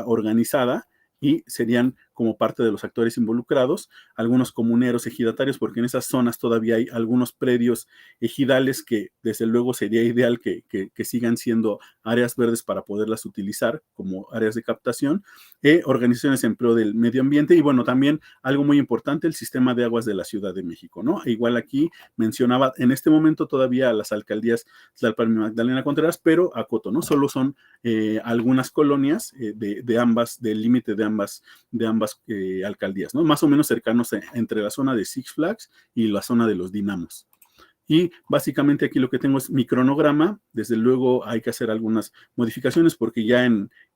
organizada y serían como parte de los actores involucrados, algunos comuneros, ejidatarios, porque en esas zonas todavía hay algunos predios ejidales que desde luego sería ideal que sigan siendo áreas verdes para poderlas utilizar como áreas de captación, organizaciones en pro del medio ambiente, y bueno, también algo muy importante, el sistema de aguas de la Ciudad de México, ¿no? Igual aquí mencionaba, en este momento todavía las alcaldías Tlalpan y Magdalena Contreras, pero acoto, ¿no? Solo son algunas colonias de ambas, del límite de ambas alcaldías, ¿no? Más o menos cercanos entre la zona de Six Flags y la zona de los Dinamos. Y básicamente aquí lo que tengo es mi cronograma. Desde luego hay que hacer algunas modificaciones porque ya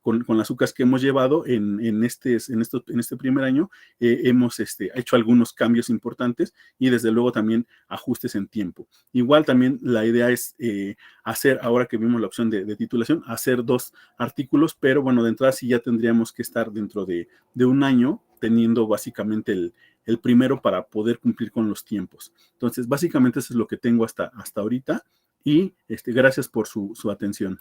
con las UCAs que hemos llevado en este primer año hemos hecho algunos cambios importantes y desde luego también ajustes en tiempo. Igual también la idea es hacer, ahora que vimos la opción de titulación, hacer 2 artículos, pero bueno, de entrada sí ya tendríamos que estar dentro de un año teniendo básicamente el primero para poder cumplir con los tiempos. Entonces, básicamente eso es lo que tengo hasta ahorita y gracias por su atención.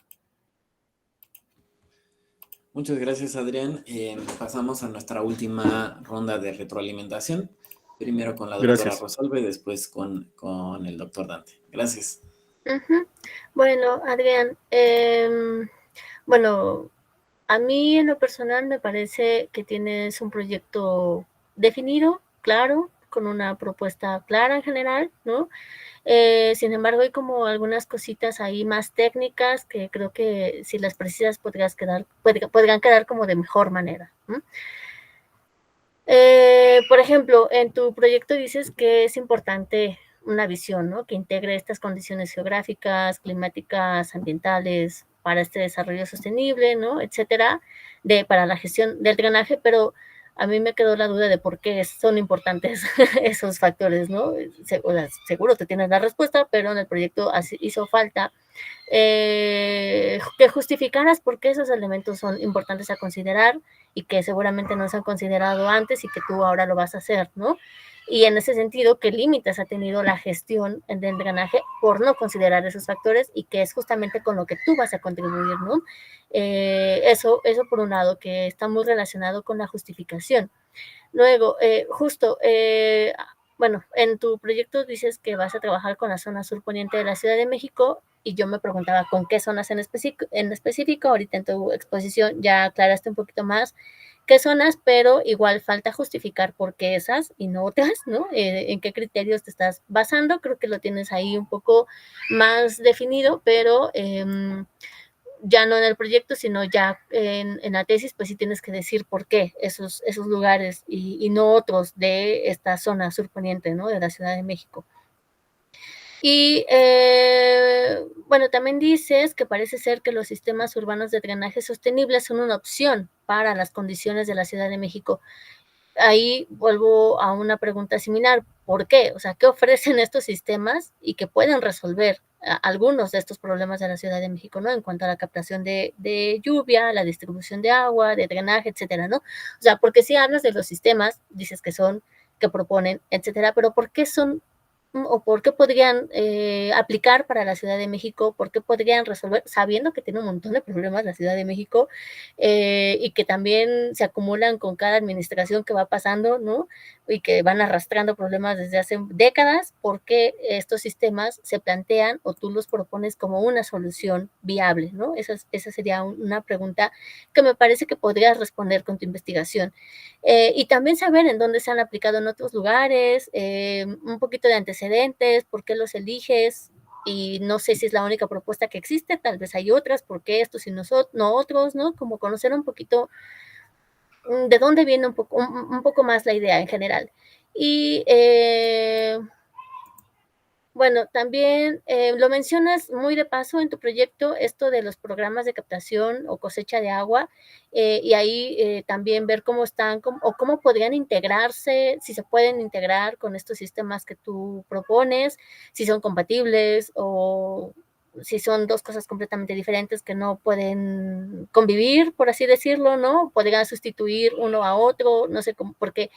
Muchas gracias, Adrián. Pasamos a nuestra última ronda de retroalimentación. Primero con la doctora Rosalba y después con el doctor Dante. Gracias. Bueno, Adrián, bueno, a mí en lo personal me parece que tienes un proyecto definido, claro, con una propuesta clara en general, ¿no? Sin embargo, hay como algunas cositas ahí más técnicas que creo que si las precisas podrían quedar como de mejor manera, ¿no? Por ejemplo, en tu proyecto dices que es importante una visión, ¿no? Que integre estas condiciones geográficas, climáticas, ambientales, para este desarrollo sostenible, ¿no? Etcétera, para la gestión del drenaje, pero a mí me quedó la duda de por qué son importantes esos factores, ¿no? Seguro te tienes la respuesta, pero en el proyecto hizo falta que justificaras por qué esos elementos son importantes a considerar y que seguramente no se han considerado antes y que tú ahora lo vas a hacer, ¿no? Y en ese sentido, ¿qué límites ha tenido la gestión del drenaje por no considerar esos factores y que es justamente con lo que tú vas a contribuir, ¿no? Eso por un lado, que está muy relacionado con la justificación. Luego, bueno, en tu proyecto dices que vas a trabajar con la zona surponiente de la Ciudad de México y yo me preguntaba con qué zonas en específico. Ahorita en tu exposición ya aclaraste un poquito más qué zonas, pero igual falta justificar por qué esas y no otras, ¿no? En qué criterios te estás basando. Creo que lo tienes ahí un poco más definido, pero ya no en el proyecto, sino ya en la tesis, pues sí tienes que decir por qué esos lugares y no otros de esta zona surponiente, ¿no? De la Ciudad de México. Y bueno, también dices que parece ser que los sistemas urbanos de drenaje sostenibles son una opción para las condiciones de la Ciudad de México. Ahí vuelvo a una pregunta similar. ¿Por qué? O sea, ¿qué ofrecen estos sistemas y que pueden resolver algunos de estos problemas de la Ciudad de México, ¿no? En cuanto a la captación de lluvia, la distribución de agua, de drenaje, etcétera, ¿no? O sea, porque si hablas de los sistemas, dices que proponen, etcétera, pero ¿por qué son o por qué podrían aplicar para la Ciudad de México, por qué podrían resolver, sabiendo que tiene un montón de problemas la Ciudad de México y que también se acumulan con cada administración que va pasando, ¿no? Y que van arrastrando problemas desde hace décadas, ¿por qué estos sistemas se plantean o tú los propones como una solución viable, ¿no? Esa sería una pregunta que me parece que podrías responder con tu investigación. Y también saber en dónde se han aplicado en otros lugares, un poquito de antecedentes, por qué los eliges, y no sé si es la única propuesta que existe, tal vez hay otras, por qué estos y no otros, ¿no? Como conocer un poquito de dónde viene un poco más la idea en general. Y bueno, también lo mencionas muy de paso en tu proyecto, esto de los programas de captación o cosecha de agua, y ahí también ver cómo están o cómo podrían integrarse, si se pueden integrar con estos sistemas que tú propones, si son compatibles o si son dos cosas completamente diferentes que no pueden convivir, por así decirlo, ¿no? Podrían sustituir uno a otro, no sé cómo, porque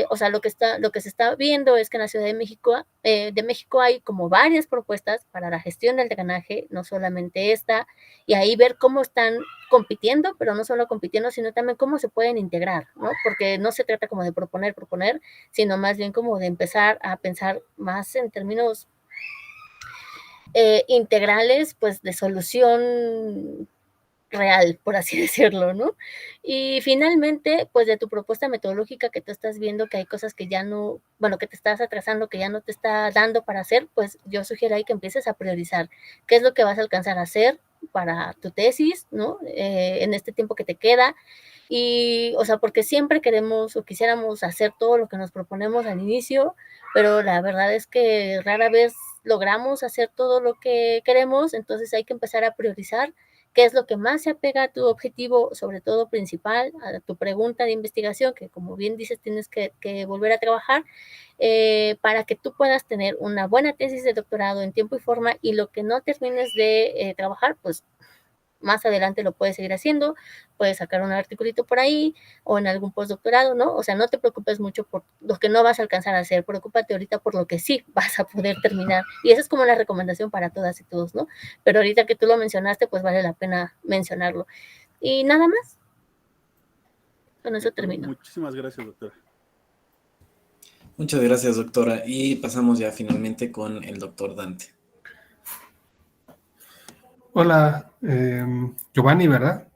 o sea, lo que se está viendo es que en la Ciudad de México hay como varias propuestas para la gestión del drenaje, no solamente esta, y ahí ver cómo están compitiendo, pero no solo compitiendo, sino también cómo se pueden integrar, ¿no? Porque no se trata como de proponer, sino más bien como de empezar a pensar más en términos integrales, pues de solución real, por así decirlo, ¿no? Y finalmente, pues de tu propuesta metodológica que tú estás viendo que hay cosas que ya no, bueno, que te estás atrasando, que ya no te está dando para hacer, pues yo sugiero ahí que empieces a priorizar qué es lo que vas a alcanzar a hacer para tu tesis, ¿no? En este tiempo que te queda. Y, o sea, porque siempre queremos o quisiéramos hacer todo lo que nos proponemos al inicio, pero la verdad es que rara vez logramos hacer todo lo que queremos, entonces hay que empezar a priorizar qué es lo que más se apega a tu objetivo, sobre todo principal, a tu pregunta de investigación, que como bien dices, tienes que volver a trabajar, para que tú puedas tener una buena tesis de doctorado en tiempo y forma, y lo que no termines de trabajar, pues más adelante lo puedes seguir haciendo, puedes sacar un articulito por ahí o en algún postdoctorado, ¿no? O sea, no te preocupes mucho por lo que no vas a alcanzar a hacer, preocúpate ahorita por lo que sí vas a poder terminar. Y esa es como la recomendación para todas y todos, ¿no? Pero ahorita que tú lo mencionaste, pues vale la pena mencionarlo. Y nada más. Con eso termino. Muchísimas gracias, doctora. Muchas gracias, doctora. Y pasamos ya finalmente con el doctor Dante. Hola, Giovanni, ¿verdad?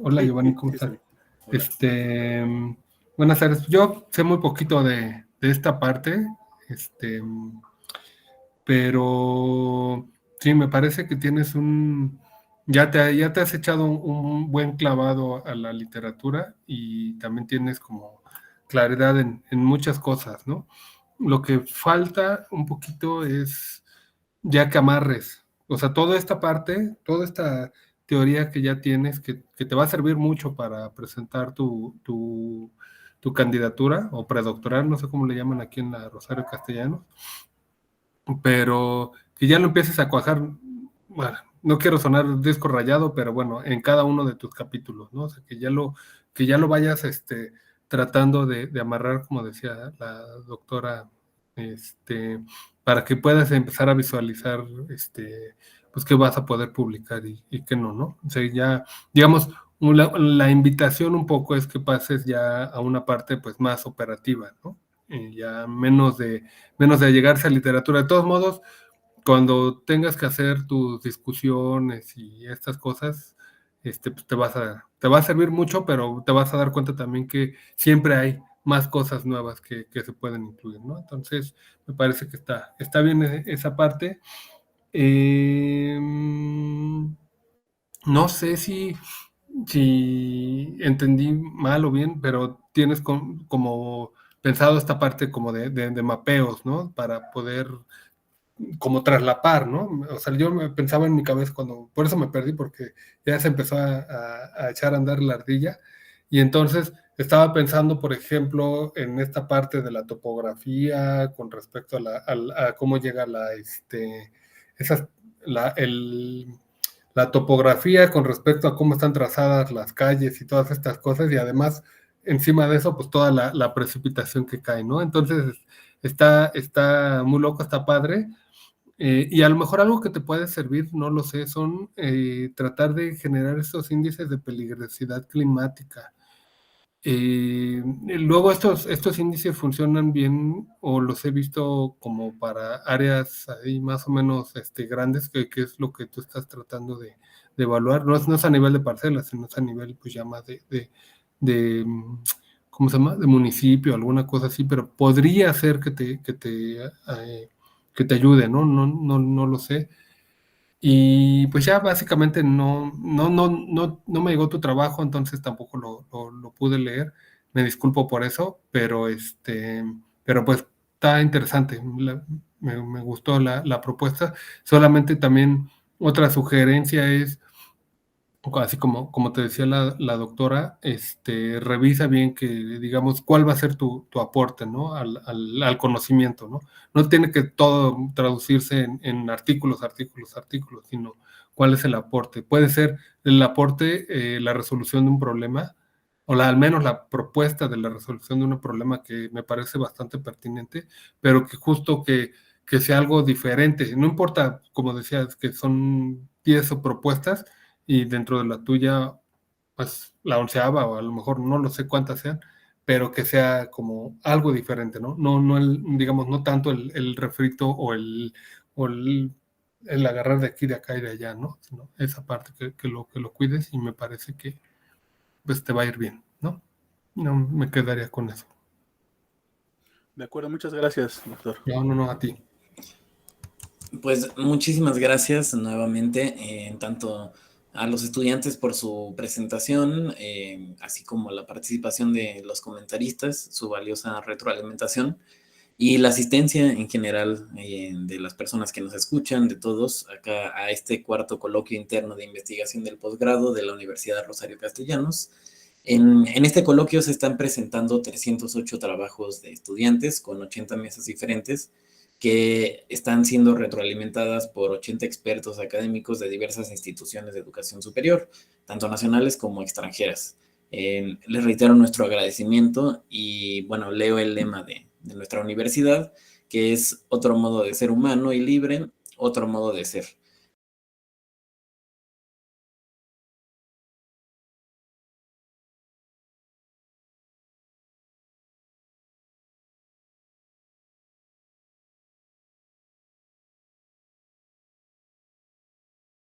Hola, Giovanni, ¿cómo estás? Buenas tardes. Yo sé muy poquito de esta parte, pero sí, me parece que tienes ya te has echado un buen clavado a la literatura y también tienes como claridad en muchas cosas, ¿no? Lo que falta un poquito es ya que amarres, o sea, toda esta parte, toda esta teoría que ya tienes, que te va a servir mucho para presentar tu candidatura o predoctoral, no sé cómo le llaman aquí en la Rosario Castellanos, pero que ya lo empieces a cuajar, bueno, no quiero sonar disco rayado, pero bueno, en cada uno de tus capítulos, ¿no? O sea, que ya lo vayas tratando de amarrar, como decía la doctora, para que puedas empezar a visualizar, pues qué vas a poder publicar y qué no, ¿no? O sea, ya, digamos, la invitación un poco es que pases ya a una parte, pues, más operativa, ¿no? Ya menos de llegarse a literatura. De todos modos, cuando tengas que hacer tus discusiones y estas cosas, pues te va a servir mucho, pero te vas a dar cuenta también que siempre hay más cosas nuevas que se pueden incluir, ¿no? Entonces, me parece que está bien esa parte. No sé si entendí mal o bien, pero tienes como pensado esta parte como de mapeos, ¿no? Para poder como traslapar, ¿no? O sea, yo me pensaba en mi cabeza por eso me perdí, porque ya se empezó a echar a andar la ardilla, y entonces estaba pensando, por ejemplo, en esta parte de la topografía con respecto a cómo llega la topografía con respecto a cómo están trazadas las calles y todas estas cosas, y además, encima de eso, pues toda la precipitación que cae, ¿no? Entonces, está muy loco, está padre. Y a lo mejor algo que te puede servir, no lo sé, son tratar de generar esos índices de peligrosidad climática. Luego estos índices funcionan bien, o los he visto como para áreas ahí más o menos grandes, que es lo que tú estás tratando de evaluar. No es a nivel de parcelas, sino es a nivel pues ya más de ¿cómo se llama? De municipio, alguna cosa así, pero podría ser que te ayude, ¿no? No lo sé. Y pues ya básicamente no me llegó tu trabajo, entonces tampoco lo pude leer. Me disculpo por eso, pero pues está interesante. Me gustó la propuesta. Solamente también otra sugerencia es, así como te decía la doctora, revisa bien que, digamos, cuál va a ser tu aporte, ¿no? Al conocimiento, ¿no? No tiene que todo traducirse en artículos, sino cuál es el aporte. Puede ser el aporte, la resolución de un problema, o al menos la propuesta de la resolución de un problema que me parece bastante pertinente, pero que justo que sea algo diferente. No importa, como decías, que son 10 o propuestas, y dentro de la tuya, pues la 11ª, o a lo mejor no lo sé cuántas sean, pero que sea como algo diferente, ¿no? No digamos, no tanto el refrito o el agarrar de aquí, de acá y de allá, ¿no? Sino esa parte que lo cuides, y me parece que pues te va a ir bien, ¿no? No me quedaría con eso. De acuerdo, muchas gracias, doctor. No, a ti. Pues muchísimas gracias nuevamente, tanto a los estudiantes por su presentación, así como la participación de los comentaristas, su valiosa retroalimentación y la asistencia en general de las personas que nos escuchan, de todos, acá a este cuarto coloquio interno de investigación del posgrado de la Universidad Rosario Castellanos. En este coloquio se están presentando 308 trabajos de estudiantes con 80 mesas diferentes, que están siendo retroalimentadas por 80 expertos académicos de diversas instituciones de educación superior, tanto nacionales como extranjeras. Les reitero nuestro agradecimiento y, bueno, leo el lema de nuestra universidad, que es: otro modo de ser humano y libre, otro modo de ser.